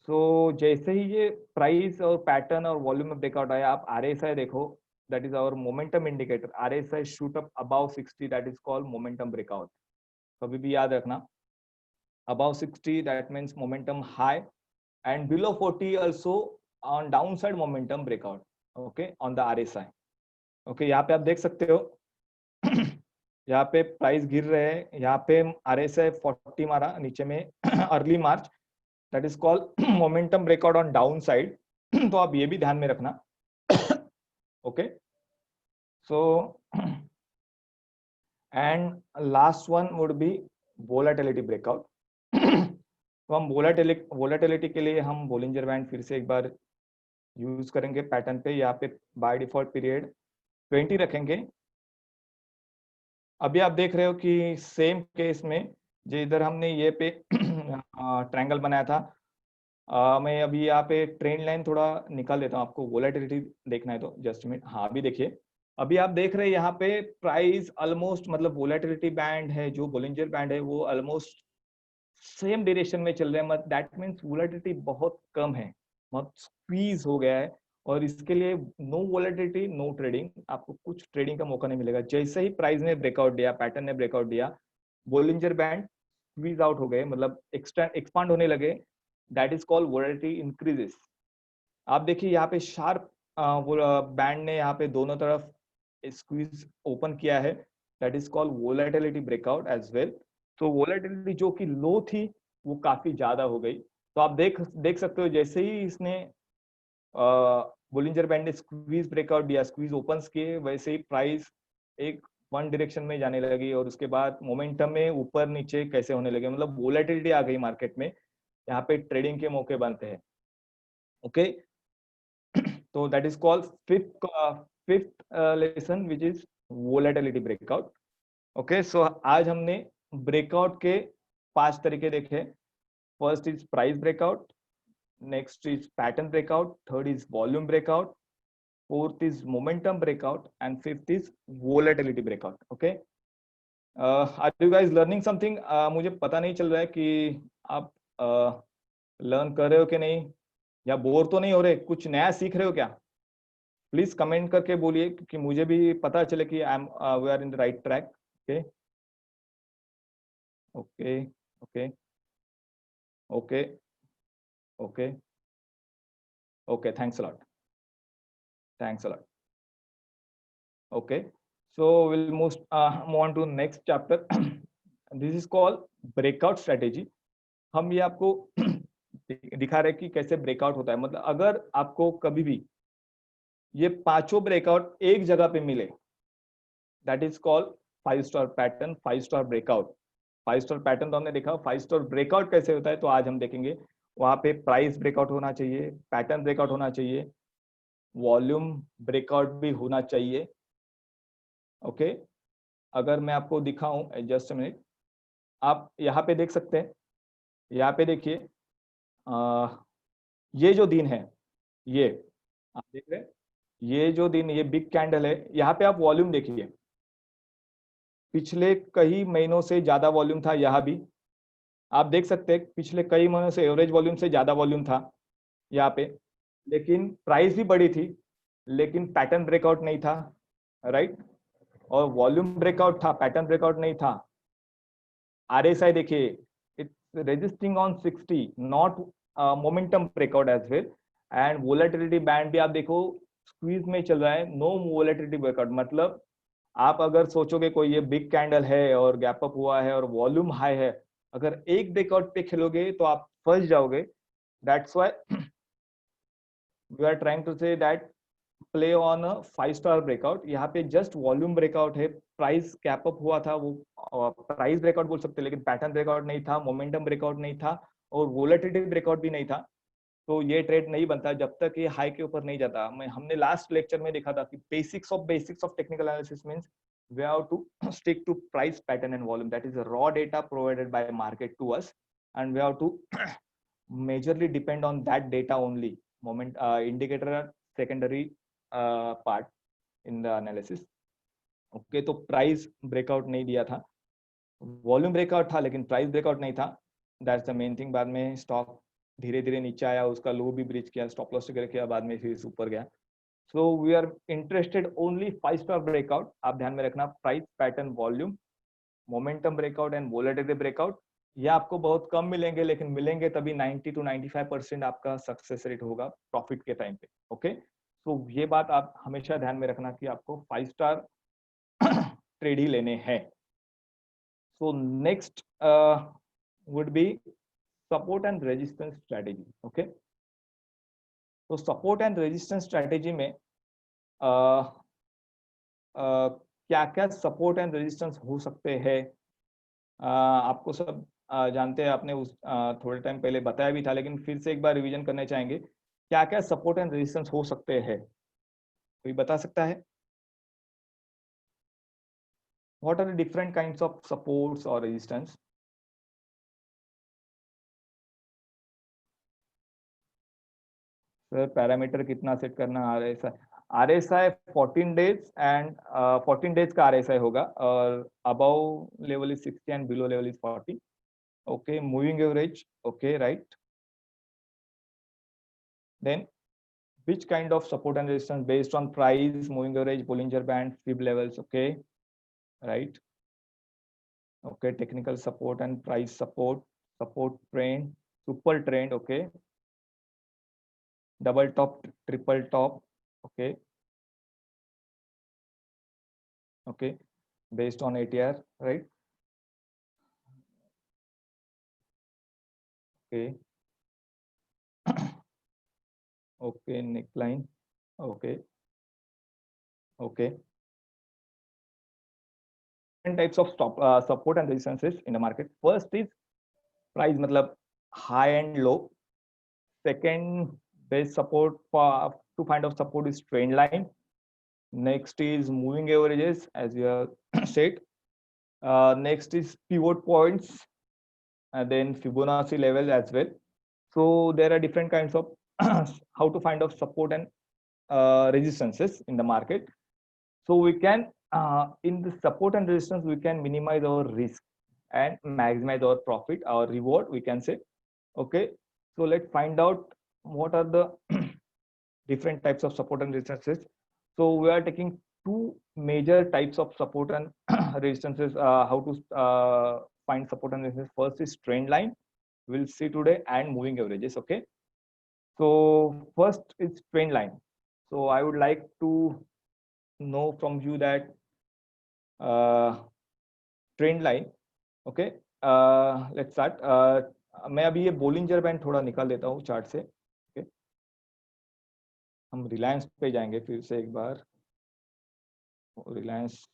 so जैसे ही ये प्राइस और पैटर्न और वॉल्यूम में ब्रेकआउट आया, आप RSI देखो, that is our momentum indicator. RSI shoot up above 60, that is called momentum breakout. कभी भी याद रखना, above 60 that means momentum high, and below 40 also on downside momentum breakout. Okay, on the RSI. Okay, यहाँ पे आप देख सकते हो यहाँ पे प्राइस गिर रहे हैं, यहाँ पे RSI 40 मारा नीचे में early March, that is called momentum breakout on downside. तो आप ये भी ध्यान में रखना. Okay, so and last one would be volatility breakout. तो हम volatility के लिए हम Bollinger Band फिर से एक बार यूज करेंगे पैटर्न पे. यहाँ पे बाय डिफॉल्ट पीरियड 20 रखेंगे. अभी आप देख रहे हो कि सेम केस में जो इधर हमने ये पे ट्रायंगल बनाया था, मैं अभी यहाँ पे ट्रेंड लाइन थोड़ा निकाल देता हूँ, आपको वोलेटिलिटी देखना है तो जस्ट मिनट. हाँ, अभी देखिए, अभी आप देख रहे हैं यहाँ पे प्राइस ऑलमोस्ट, मतलब वोलेटिलिटी बैंड है जो बोलिंजर बैंड है वो ऑलमोस्ट सेम डायरेक्शन में चल रहे हैं. दैट मीन्स वोलेटिलिटी बहुत कम है, बहुत स्क्वीज हो गया है, और इसके लिए नो वोलेटिलिटी नो ट्रेडिंग, आपको कुछ ट्रेडिंग का मौका नहीं मिलेगा. जैसे ही प्राइस ने ब्रेकआउट दिया, पैटर्न ने ब्रेकआउट दिया, बोलिंजर बैंड स्क्वीज आउट हो गए, मतलब एक्सपांड होने लगे. That is called volatility increases. आप देखिए यहाँ पे शार्प बैंड ने यहाँ पे दोनों तरफ स्क्वीज ओपन किया है. That is called volatility breakout as well. तो वोलेटिलिटी जो कि लो थी वो काफी ज्यादा हो गई. तो आप देख सकते हो जैसे ही इसने बोलिंजर बैंड ने स्क्वीज ब्रेकआउट दिया, स्क्वीज ओपन किए, वैसे ही प्राइस एक वन डायरेक्शन में जाने लगी, और उसके बाद मोमेंटम में ऊपर नीचे कैसे होने लगे, मतलब वोलेटिलिटी आ गई मार्केट में. यहाँ पे ट्रेडिंग के मौके बनते हैं. ओके, तो that is called fifth lesson which is volatility breakout. Okay, so आज हमने ब्रेकआउट के 5 तरीके देखे. First is price breakout, next is pattern breakout, third is volume breakout, fourth is momentum breakout, and fifth is volatility breakout. Okay, are you guys learning something? मुझे पता नहीं चल रहा है कि आप लर्न कर रहे हो कि नहीं, या बोर तो नहीं हो रहे, कुछ नया सीख रहे हो क्या? प्लीज कमेंट करके बोलिए, क्योंकि मुझे भी पता चले कि we are in the right track. Okay okay okay okay okay okay, thanks a lot. Okay, so we'll move on to next chapter. This is called breakout strategy. हम ये आपको दिखा रहे हैं कि कैसे ब्रेकआउट होता है. मतलब अगर आपको कभी भी ये पांचों ब्रेकआउट एक जगह पे मिले, that is called 5 star pattern, 5 star breakout. 5 star pattern तो हमने देखा, 5 स्टार ब्रेकआउट कैसे होता है तो आज हम देखेंगे. वहां पे प्राइस ब्रेकआउट होना चाहिए, पैटर्न ब्रेकआउट होना चाहिए, वॉल्यूम ब्रेकआउट भी होना चाहिए. ओके, अगर मैं आपको दिखाऊं, जस्ट मिनट, आप यहाँ पे देख सकते हैं. यहाँ पे देखिए, ये जो दिन है, ये आप देख रहे हैं, ये जो दिन, ये बिग कैंडल है. यहाँ पे आप वॉल्यूम देखिए, पिछले कई महीनों से ज्यादा वॉल्यूम था. यहाँ भी आप देख सकते हैं पिछले कई महीनों से एवरेज वॉल्यूम से ज्यादा वॉल्यूम था यहाँ पे, लेकिन प्राइस भी बड़ी थी, लेकिन पैटर्न ब्रेकआउट नहीं था, राइट? और वॉल्यूम ब्रेकआउट था, पैटर्न ब्रेकआउट नहीं था. RSI देखिए, it's resisting on 60, not momentum breakout as well. And volatility band भी आप देखो स्क्वीज में चल रहा है, नो वोलेटिलिटी ब्रेकआउट. मतलब आप अगर सोचोगे कोई ये बिग कैंडल है और गैप अप हुआ है और वॉल्यूम हाई है, अगर एक ब्रेकआउट पे खेलोगे तो आप फंस जाओगे. That's why we are trying to say that play on a 5 star breakout. यहाँ पे जस्ट वॉल्यूम ब्रेकआउट है, प्राइस कैप अप हुआ था, वो प्राइस ब्रेकआउट बोल सकते हैं, लेकिन पैटर्न ब्रेकआउट नहीं था, मोमेंटम ब्रेकआउट नहीं था, और वोलेटिलिटी ब्रेकआउट भी नहीं था. तो ये ट्रेड नहीं बनता जब तक ये हाई के ऊपर नहीं जाता। हमने लास्ट लेक्चर में देखा था कि basics of technical analysis means we have to stick to price pattern and volume, that is the raw data provided by market to us, and we have to majorly depend on that data only. Moment indicator are secondary part in the analysis. Okay, तो price breakout नहीं दिया था, volume breakout था लेकिन price breakout नहीं था, that's the main thing. बाद में स्टॉक धीरे धीरे नीचे आया, उसका लो भी ब्रीच किया, स्टॉप लॉस वगैरह किया, बाद में फिर ऊपर गया। So we are interested only 5 star breakout. आप ध्यान में रखना, price pattern, volume, momentum breakout and volatility breakout. ये आपको बहुत कम मिलेंगे, लेकिन मिलेंगे तभी 90 to 95% आपका सक्सेस रेट होगा प्रॉफिट के टाइम पे। ओके, तो ये बात आप हमेशा ध्यान में रखना कि आपको 5 स्टार ट्रेड ही लेने हैं। So next would be support and resistance strategy. Okay, तो सपोर्ट एंड रेजिस्टेंस स्ट्रेटेजी में क्या क्या सपोर्ट एंड रेजिस्टेंस हो सकते हैं, आपको सब जानते हैं, आपने उस थोड़े टाइम पहले बताया भी था, लेकिन फिर से एक बार रिवीजन करने चाहेंगे क्या क्या सपोर्ट एंड रेजिस्टेंस हो सकते हैं। कोई बता सकता है? What are the different kinds of supports और रेजिस्टेंस? सर पैरामीटर कितना सेट करना? RSI 14 डेज एंड 14 डेज का RSI होगा, और above level is 60 and below level is 40. Okay, moving average. Okay, right. Then which kind of support and resistance based on price, moving average, Bollinger Band, Fib levels? Okay, right. Okay, technical support and price support, support trend, super trend. Okay, double top, triple top. Okay, okay, based on ATR, right? Okay. Okay, neckline. Okay, okay. Different types of support and resistances in the market. First is price, मतलब high and low. Second base support to find out support is trend line. Next is moving averages, as you have said. Next is pivot points, and then Fibonacci level as well. So there are different kinds of how to find out support and resistances in the market. So we can in the support and resistance we can minimize our risk and maximize our profit, our reward, we can say. Okay, so let's find out what are the different types of support and resistances. So we are taking two major types of support and resistances, how to find support and resistance. First is trend line, we'll see today, and moving averages. Okay, so first is trend line. So I would like to know from you that trend line. Okay, let's start. मैं अभी ये Bollinger band थोड़ा निकाल देता हूँ chart से। okay? हम रिलायंस पे जाएंगे फिर से एक बार। रिलायंस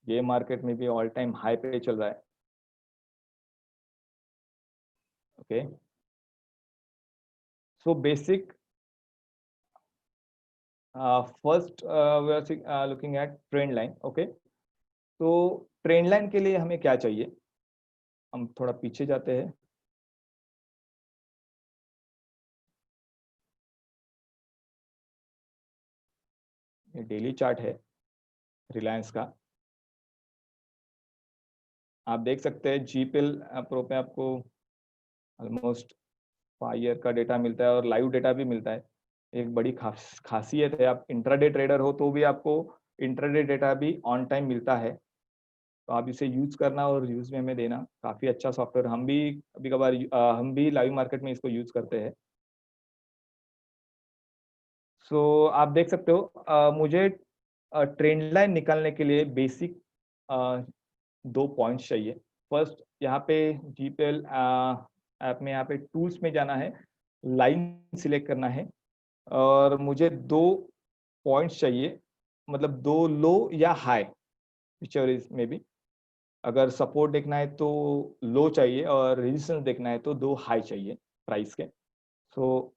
ये मार्केट में भी ऑल टाइम हाई पे चल रहा है। Okay, so basic first we are looking at trend line. Okay, तो ट्रेंड लाइन के लिए हमें क्या चाहिए? हम थोड़ा पीछे जाते हैं। ये डेली चार्ट है रिलायंस का, आप देख सकते हैं जीपीएल प्रो पे आपको ऑलमोस्ट 5 ईयर का डेटा मिलता है और लाइव डेटा भी मिलता है। एक बड़ी खासियत है, आप इंट्राडे ट्रेडर हो तो भी आपको इंट्राडे डेटा भी ऑन टाइम मिलता है, तो आप इसे यूज करना और यूज में हमें देना। काफी अच्छा सॉफ्टवेयर, हम भी कभी कभार हम भी लाइव मार्केट में इसको यूज करते हैं। सो आप देख सकते हो, मुझे ट्रेंड लाइन निकालने के लिए बेसिक 2 पॉइंट्स चाहिए। फर्स्ट, यहाँ पे जीपीएल ऐप में यहाँ पे टूल्स में जाना है, लाइन सिलेक्ट करना है, और मुझे 2 पॉइंट्स चाहिए, मतलब 2 लो या high, whichever is may be. अगर सपोर्ट देखना है तो लो चाहिए और रेजिस्टेंस देखना है तो 2 हाई चाहिए प्राइस के। सो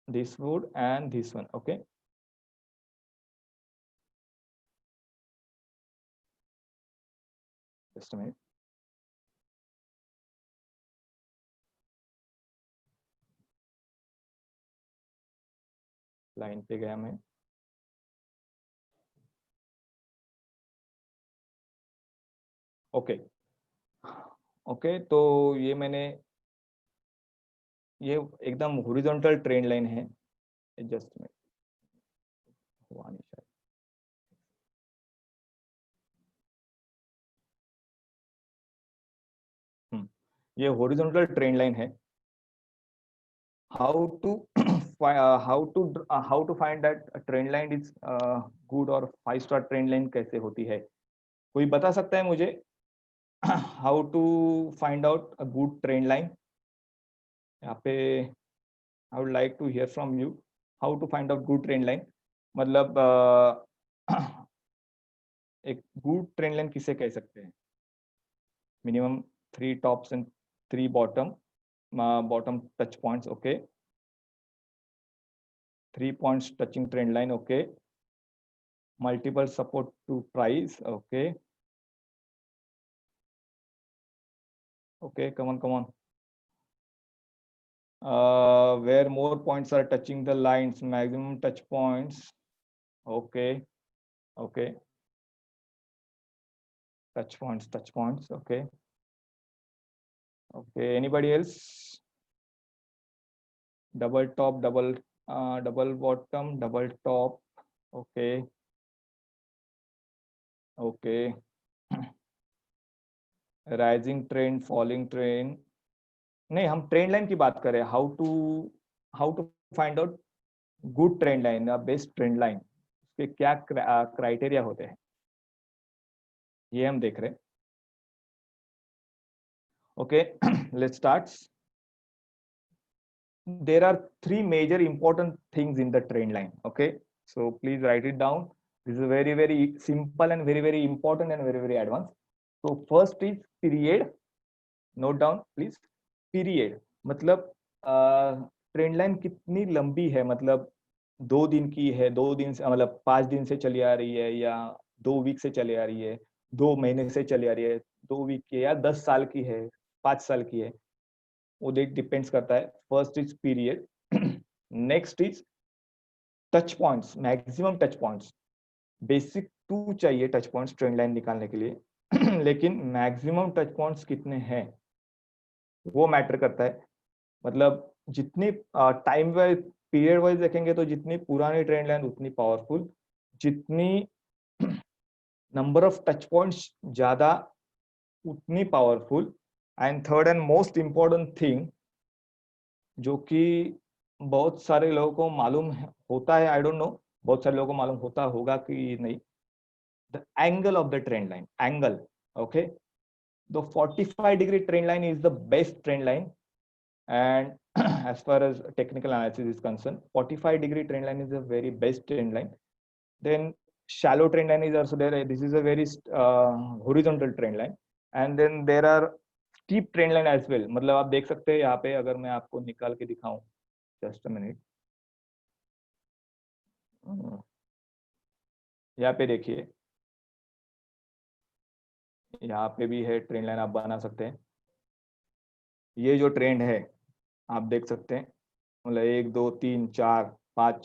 this wood and this one. Okay, just a minute. Line पे गया मैं. ओके ओके, तो ये मैंने, ये एकदम हॉरिजॉन्टल ट्रेंड लाइन है. जस्ट में हुआ नहीं शायद. ये हॉरिजॉन्टल ट्रेंड लाइन है. How to how to find that trend line is good, और 5 स्टार ट्रेंड लाइन कैसे होती है? कोई बता सकता है मुझे? How to find out a good trend line? यहाँ पे I would like to hear from you. How to find out good trend line, मतलब एक गुड ट्रेंड लाइन किसे कह सकते हैं? Minimum 3 tops and 3 bottom touch points. Okay, 3 points touching trend line. Okay, multiple support to price. Okay, okay, come on. Where more points are touching the lines, maximum touch points. Okay, touch points. Okay, anybody else? Double top, double bottom, double top. Okay, rising trend, falling trend. नहीं, हम trend line की बात करें. How to find out good trend line, best trend line, उसके क्या criteria होते हैं, ये हम देख रहे हैं. Okay, let's start. There are 3 major important things in the trend line. Okay, so please write it down. This is very, very simple and very, very important and very, very advanced. So first is period. Note down please. Period मतलब trend line कितनी लंबी है, मतलब 2 दिन की है, 2 दिन से, मतलब 5 दिन से चली आ रही है, या 2 वीक से चली आ रही है, 2 महीने से चली आ रही है, 2 वीक की, या 10 साल की है, 5 साल की है, वो डिपेंड्स करता है. First is period. Next is touch points, maximum touch points. Basic 2 चाहिए टच पॉइंट्स ट्रेंड लाइन निकालने के लिए, लेकिन मैक्सिमम टच पॉइंट्स कितने हैं वो मैटर करता है. मतलब जितनी टाइम वाइज, पीरियड वाइज देखेंगे तो जितनी पुरानी ट्रेंड लाइन उतनी पावरफुल, जितनी नंबर ऑफ टच पॉइंट्स ज्यादा उतनी powerful. And third and most important thing, जो कि बहुत सारे लोगों को मालूम होता है, आई डोंट नो, बहुत सारे लोगों को मालूम होता होगा कि नहीं, the angle of the trend line. Angle, okay, the 45 degree trend line is the best trend line, and as far as technical analysis is concerned, 45 degree trend line is the very best trend line. Then shallow trend line is also there. This is a very horizontal trend line, and then there are steep trend line as well. मतलब आप देख सकते हैं यहाँ पे, अगर मैं आपको निकाल के दिखाऊं, जस्ट अ मिनट, यहाँ पे देखिए, यहाँ पे भी है ट्रेंड लाइन, आप बना सकते हैं. ये जो ट्रेंड है आप देख सकते हैं, मतलब 1 2 3 4 5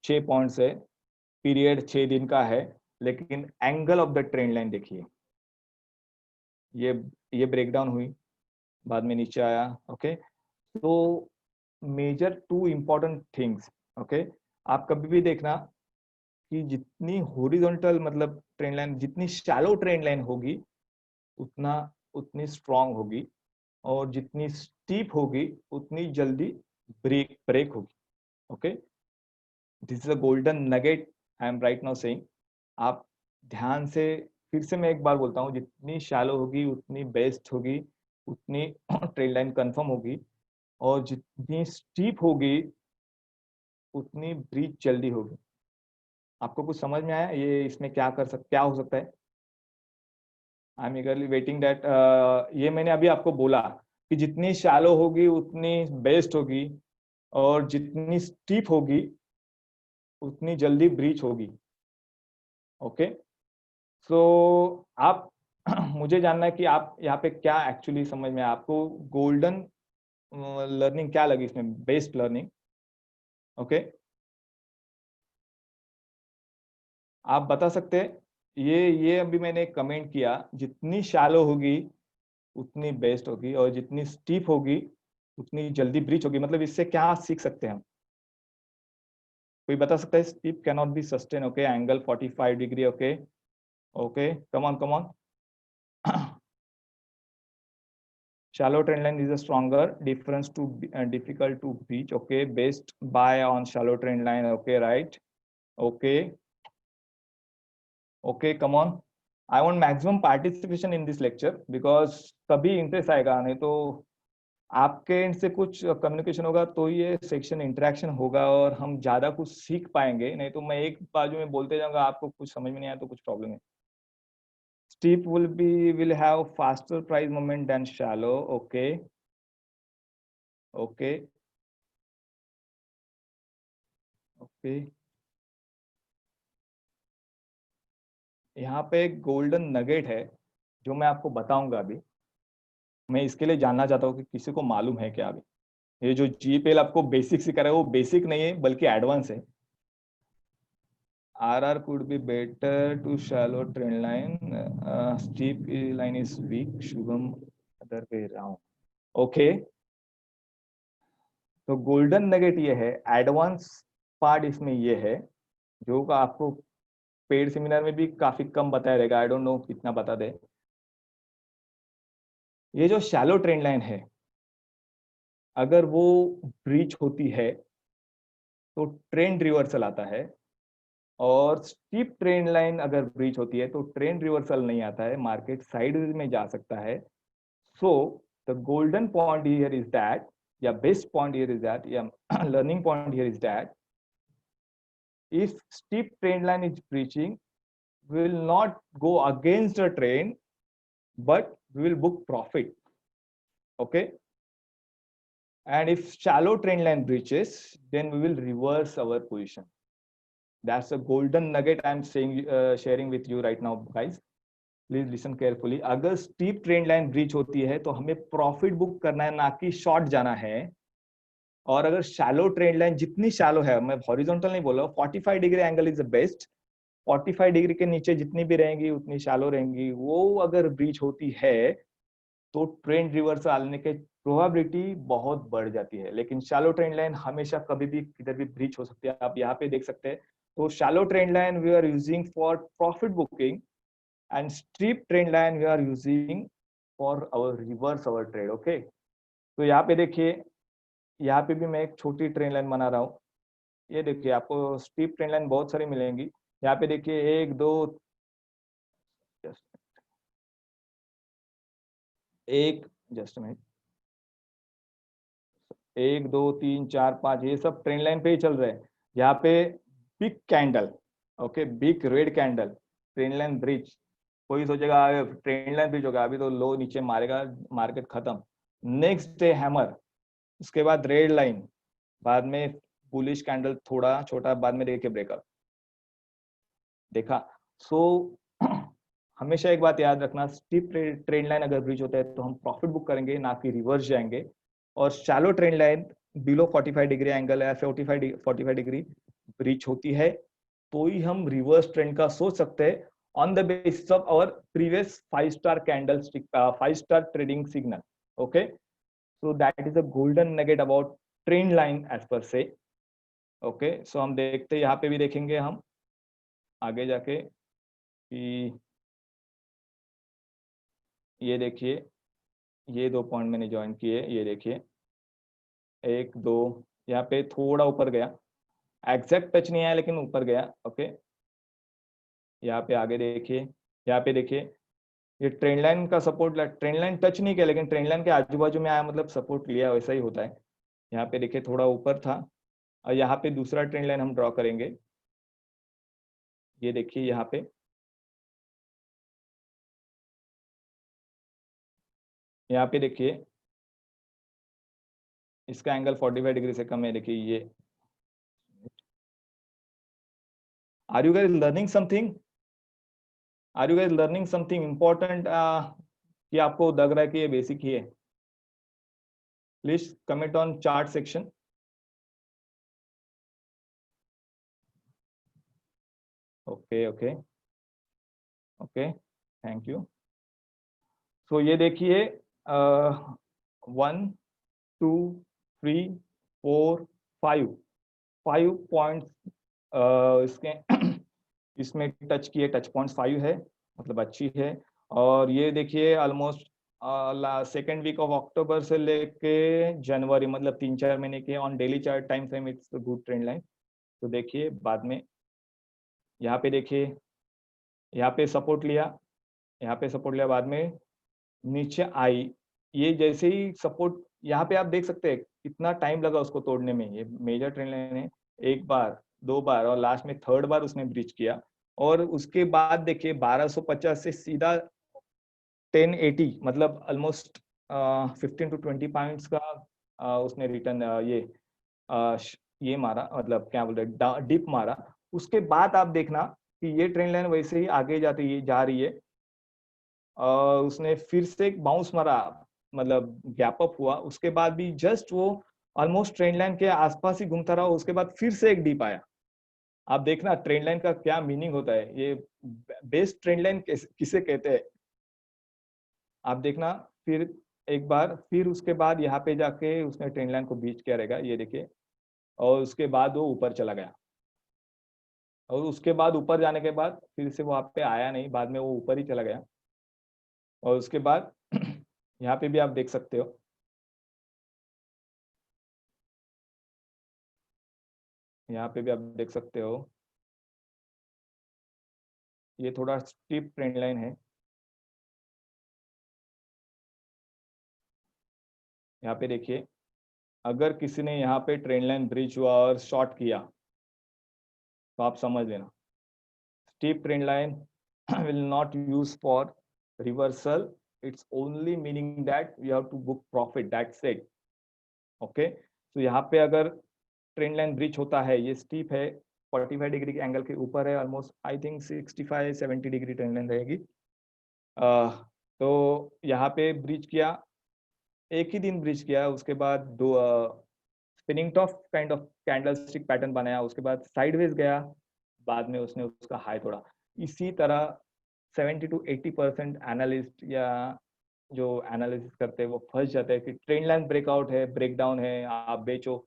6 पॉइंट्स है, पीरियड 6 दिन का है, लेकिन angle of the trend line देखिए, ये ब्रेकडाउन हुई, बाद में नीचे आया. ओके, तो मेजर 2 इंपॉर्टेंट थिंग्स. ओके, आप कभी भी देखना कि जितनी हॉरिजॉन्टल मतलब ट्रेंड लाइन, जितनी शैलो ट्रेंड लाइन होगी उतनी स्ट्रांग होगी, और जितनी स्टीप होगी उतनी जल्दी ब्रेक होगी. Okay, this is a golden nugget I am right now saying. आप ध्यान से, फिर से मैं एक बार बोलता हूँ, जितनी शैलो होगी उतनी बेस्ट होगी, उतनी ट्रेंड लाइन कंफर्म होगी, और जितनी स्टीप होगी उतनी ब्रीच जल्दी होगी. आपको कुछ समझ में आया ये इसमें क्या हो सकता है? I am ईगरली waiting that. ये मैंने अभी आपको बोला कि जितनी शैलो होगी उतनी बेस्ट होगी, और जितनी स्टीप होगी उतनी जल्दी ब्रीच होगी। ओके, सो आप मुझे जानना है कि आप यहाँ पे क्या एक्चुअली समझ में आपको गोल्डन लर्निंग क्या लगी इसमें, बेस्ड लर्निंग। ओके, आप बता सकते हैं। ये अभी मैंने कमेंट किया, जितनी शैलो होगी उतनी बेस्ट होगी और जितनी स्टीप होगी उतनी जल्दी ब्रीच होगी। मतलब इससे क्या सीख सकते हैं हम? कोई बता सकता है? Steep can not be sustain. Okay, angle 45 degree. Okay okay, come on come on. Shallow trend line is a stronger difference to difficult to breach. Okay, based by on shallow trend line. Okay, right. Okay, okay, come on. I want maximum participation in this lecture because तभी interest आएगा, नहीं तो आपके and से कुछ communication होगा तो ये सेक्शन इंटरेक्शन होगा और हम ज्यादा कुछ सीख पाएंगे। नहीं तो मैं एक बाजू में बोलते जाऊंगा, आपको कुछ समझ में नहीं आया तो कुछ प्रॉब्लम है। Steep will have faster price movement than shallow. Okay, okay, okay. यहाँ पे एक गोल्डन नगेट है जो मैं आपको बताऊंगा अभी। मैं इसके लिए जानना चाहता हूँ कि किसी को मालूम है क्या अभी। ये जो जीपीएल आपको बेसिक सिखा रहा है वो बेसिक नहीं है बल्कि एडवांस है। RR could be better to shallow trend line. Steep line is weak. Shubham, other way around. Okay. तो गोल्डन नगेट ये है, एडवांस पार्ट इसमें ये है जो का आपको पेड सेमिनार में भी काफी कम बताया रहेगा। आई डोंट नो कितना बता दे। ये जो शैलो ट्रेंड लाइन है, अगर वो ब्रीच होती है तो ट्रेंड रिवर्सल आता है, और स्टीप ट्रेंड लाइन अगर ब्रीच होती है तो ट्रेंड रिवर्सल नहीं आता है, मार्केट साइडवेज में जा सकता है। So the golden point here is that, या best point here is that, या learning point here is that, if steep trend line is breaching, we will not go against the trend, but we will book profit. Okay, and if shallow trend line breaches, then we will reverse our position. That's a golden nugget I'm saying, sharing with you right now, guys. Please listen carefully. अगर steep trend line breach होती है तो हमें profit book करना है, ना कि short जाना है। और अगर शैलो ट्रेंड लाइन जितनी शैलो है, मैं हॉरिजॉन्टल नहीं बोल रहा हूँ, 45 degree angle is the best. 45 degree के नीचे जितनी भी रहेंगी उतनी शैलो रहेंगी। वो अगर ब्रीच होती है तो ट्रेंड रिवर्सल आने के प्रोबेबिलिटी बहुत बढ़ जाती है। लेकिन शैलो ट्रेंड लाइन हमेशा कभी भी किधर भी ब्रीच हो सकती है। आप यहाँ पे देख सकते हैं। तो shallow trend line we are using for profit booking, and steep trend line we are using for our reverse our trade. Okay, तो यहाँ पे देखिए, यहाँ पे भी मैं एक छोटी ट्रेंड लाइन बना रहा हूँ। ये देखिए, आपको स्टीप ट्रेंड लाइन बहुत सारी मिलेंगी। यहाँ पे देखिए, एक दो, एक जस्ट मिनट, 1 2 3 4 5, ये सब ट्रेंड लाइन पे ही चल रहे हैं। यहाँ पे big candle, okay, big red candle, trend line bridge. कोई सोचेगा ट्रेंड लाइन ब्रिज होगा, अभी तो लो नीचे मारेगा, मार्केट खत्म। नेक्स्ट डे हैमर, उसके बाद रेड लाइन, बाद में बुलिश कैंडल थोड़ा छोटा, बाद में देखिए ब्रेकअप। देखा? सो हमेशा एक बात याद रखना, स्टीप ट्रेंड लाइन अगर ब्रीच होता है तो हम प्रॉफिट बुक करेंगे, ना कि रिवर्स जाएंगे। और shallow trend line below 45 degree angle या 45 डिग्री ब्रीच होती है तो ही हम रिवर्स ट्रेंड का सोच सकते हैं, on the basis of our previous 5 star candlestick, 5 star trading signal. Okay, so that is a golden nugget about trend line as per se. Okay, so हम देखते हैं, यहाँ पे भी देखेंगे हम आगे जाके कि ये देखिए, ये 2 पॉइंट मैंने ज्वाइन किए। ये देखिए 1 2, यहाँ पे थोड़ा ऊपर गया, एग्जैक्ट टच नहीं आया लेकिन ऊपर गया। ओके, यहाँ पे आगे देखिए, यहाँ पे देखिए, ये ट्रेंड लाइन का सपोर्ट, ट्रेंड लाइन टच नहीं किया लेकिन ट्रेंड लाइन के आजू बाजू में आया, मतलब सपोर्ट लिया, वैसा ही होता है। यहाँ पे देखिए थोड़ा ऊपर था, और यहाँ पे दूसरा ट्रेंड लाइन हम ड्रॉ करेंगे। ये देखिए यहाँ पे, यहाँ पे देखिए इसका एंगल 45 डिग्री से कम है, देखिए ये। Are you guys learning something? Are you guys learning something important कि आपको लग रहा है कि ये बेसिक ही है? Please comment on chart section. Okay okay okay, thank you. So ये देखिए 1 2 3 4 5 पॉइंट्स इसके इसमें टच किए, टच पॉइंट्स 5 है, मतलब अच्छी है। और ये देखिए almost second week of October से लेके जनवरी, मतलब 3-4 महीने के on daily chart time frame, it's good trend line. तो देखिए बाद में यहाँ पे देखिए, यहाँ पे सपोर्ट लिया, यहाँ पे सपोर्ट लिया, बाद में नीचे आई। ये जैसे ही सपोर्ट, यहाँ पे आप देख सकते हैं कितना टाइम लगा उसको तोड़ने में। ये मेजर ट्रेंड लाइन है, एक बार, दो बार और लास्ट में थर्ड बार उसने ब्रीच किया। और उसके बाद देखिए 1250 से सीधा 1080, मतलब ऑलमोस्ट 15 to 20 पॉइंट्स का उसने रिटर्न ये मारा, मतलब क्या बोलते हैं, डिप मारा। उसके बाद आप देखना कि ये ट्रेंड लाइन वैसे ही आगे जाती है, जा रही है। उसने फिर से एक बाउंस मारा, मतलब गैप अप हुआ। उसके बाद भी जस्ट वो ऑलमोस्ट ट्रेंड लाइन के आसपास ही घूमता रहा। उसके बाद फिर से एक डीप आया। आप देखना ट्रेंड लाइन का क्या मीनिंग होता है, ये बेस्ट ट्रेंड लाइन किसे कहते हैं, आप देखना। फिर एक बार, फिर उसके बाद यहाँ पे जाके उसने ट्रेंड लाइन को बीच किया रहेगा, ये देखिए। और उसके बाद वो ऊपर चला गया। और उसके बाद ऊपर जाने के बाद फिर से वो आप पे आया नहीं, बाद में वो ऊपर ही चला गया। और उसके बाद यहाँ पे भी आप देख सकते हो, यहाँ पे भी आप देख सकते हो, ये थोड़ा स्टीप ट्रेंड लाइन है। यहाँ पे देखिए, अगर किसी ने यहाँ पे ट्रेंड लाइन ब्रिज हुआ और शॉर्ट किया तो आप समझ लेना, steep trend line will not use for reversal, it's only meaning that you have to book profit, that's it. Okay, तो यहाँ पे अगर ट्रेंड लाइन ब्रिज होता है, ये स्टीप है, 45 डिग्री के एंगल के ऊपर है, almost I think 65-70 degree trend line रहेगी। तो यहाँ पे ब्रिज किया, एक ही दिन ब्रिज किया, उसके बाद दो spinning top kind of candle stick pattern बनाया, उसके बाद साइडवेज गया, बाद में उसने उसका हाई तोड़ा। इसी तरह 70-80% एनालिस्ट या जो एनालिसिस करते हैं वो फंस जाते हैं कि ट्रेंड लाइन ब्रेकआउट है, ब्रेकडाउन है, आप बेचो।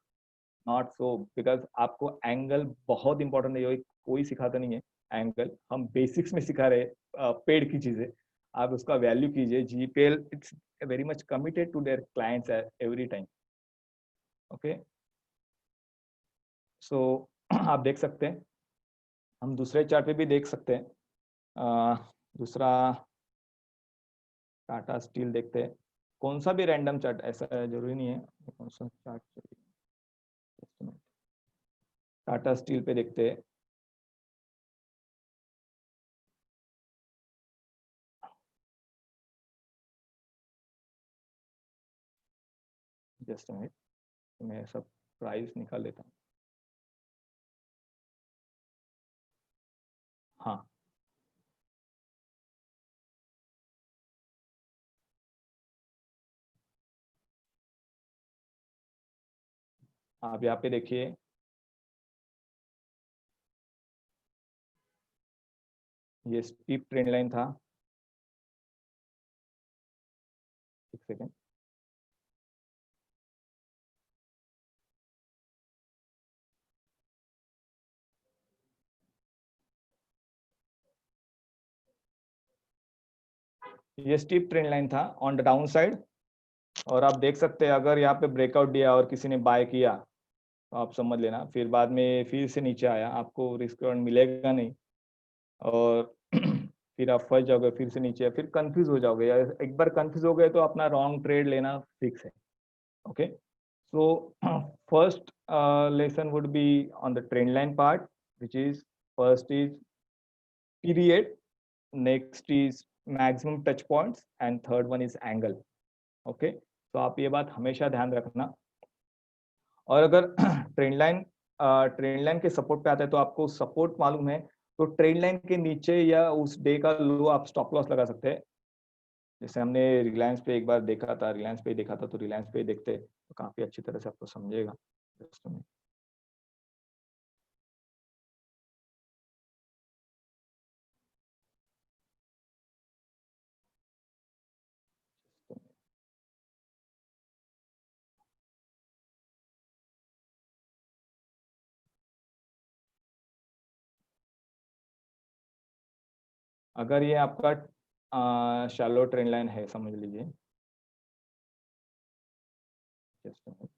नॉट सो, बिकॉज आपको एंगल बहुत इंपॉर्टेंट है, कोई सिखाता नहीं है एंगल, हम बेसिक्स में सिखा रहे पेड की चीजें, आप उसका वैल्यू कीजिए। GPL it's very much committed to their clients every time. Okay, so आप देख सकते हैं, हम दूसरे चार्ट पे भी देख सकते हैं। दूसरा टाटा स्टील देखते हैं, कौन सा भी रैंडम चार्ट, ऐसा जरूरी नहीं है कौन सा चार्ट चाहिए। टाटा स्टील पे देखते हैं। जस्ट मिनट, मैं सब प्राइस निकाल लेता हूँ। हाँ, आप यहाँ पे देखिए, ये स्टीप ट्रेंड लाइन था। एक सेकेंड, ये स्टीप ट्रेंड लाइन था ऑन द डाउन साइड। और आप देख सकते हैं अगर यहाँ पे ब्रेकआउट दिया और किसी ने बाय किया तो आप समझ लेना, फिर बाद में फिर से नीचे आया, आपको रिस्क मिलेगा नहीं। और फिर आप फंस जाओगे, फिर से नीचे, फिर कंफ्यूज हो जाओगे। या एक बार कंफ्यूज हो गए तो अपना रॉन्ग ट्रेड लेना फिक्स है। Okay, so first lesson would be on the trend line part, which is first is period, next is maximum touch points and third one is angle. Okay, तो आप ये बात हमेशा ध्यान रखना। और अगर ट्रेंड लाइन के सपोर्ट पे आता है तो आपको सपोर्ट मालूम है तो ट्रेंड लाइन के नीचे या उस डे का लो आप स्टॉप लॉस लगा सकते हैं। जैसे हमने रिलायंस पे एक बार देखा था, रिलायंस पे देखा था, तो रिलायंस पे देखते तो काफी अच्छी तरह से आपको समझेगा। अगर ये आपका शैलो ट्रेंड लाइन है समझ लीजिए, Just a minute.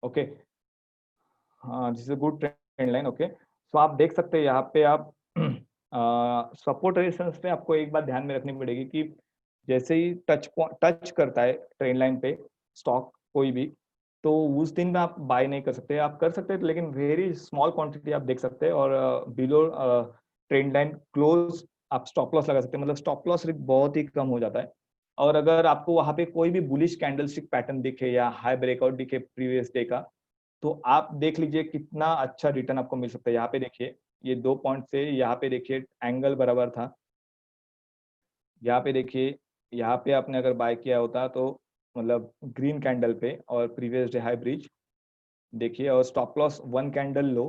ओके, हाँ this is a good trend line. Okay, so आप देख सकते हैं यहाँ पे आप सपोर्ट रेजिस्टेंस पे आपको एक बात ध्यान में रखनी पड़ेगी कि जैसे ही टच करता है ट्रेंड लाइन पे स्टॉक कोई भी, तो उस दिन में आप बाय नहीं कर सकते। आप कर सकते हैं लेकिन वेरी स्मॉल क्वांटिटी आप देख सकते हैं, और बिलो ट्रेंड लाइन क्लोज आप स्टॉप लॉस लगा सकते हैं। मतलब स्टॉप लॉस रिस्क बहुत ही कम हो जाता है। और अगर आपको वहां पे कोई भी बुलिश कैंडलस्टिक पैटर्न दिखे या हाई ब्रेकआउट दिखे प्रीवियस डे का, तो आप देख लीजिए कितना अच्छा रिटर्न आपको मिल सकता है। यहाँ पे देखिए ये 2 पॉइंट से यहाँ पे देखिए एंगल बराबर था। यहाँ पे देखिए, यहाँ पे आपने अगर बाय किया होता तो मतलब ग्रीन कैंडल पे और प्रीवियस डे हाई ब्रिज देखिए, और स्टॉप लॉस 1 कैंडल लो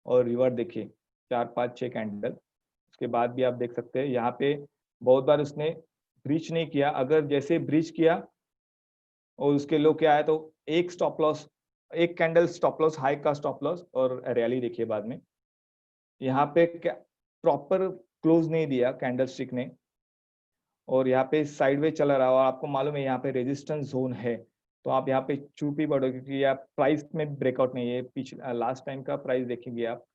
और रिवर्ट देखिए 4 5 6 कैंडल। उसके बाद भी आप देख सकते हैं यहाँ पे बहुत बार उसने ब्रीच नहीं किया। अगर जैसे ब्रीच किया और उसके लो क्या है तो एक स्टॉप लॉस, एक कैंडल स्टॉप लॉस हाई का स्टॉप लॉस और रैली देखिए बाद में। यहाँ पे प्रॉपर क्लोज नहीं दिया कैंडल स्टिक ने, और यहाँ पे साइडवेज चला रहा और आपको मालूम है यहाँ पे रेजिस्टेंस जोन है, तो आप यहाँ पे चुप ही पड़ो क्योंकि आप प्राइस में ब्रेकआउट नहीं है। पिछला लास्ट टाइम का प्राइस देखेंगे आप,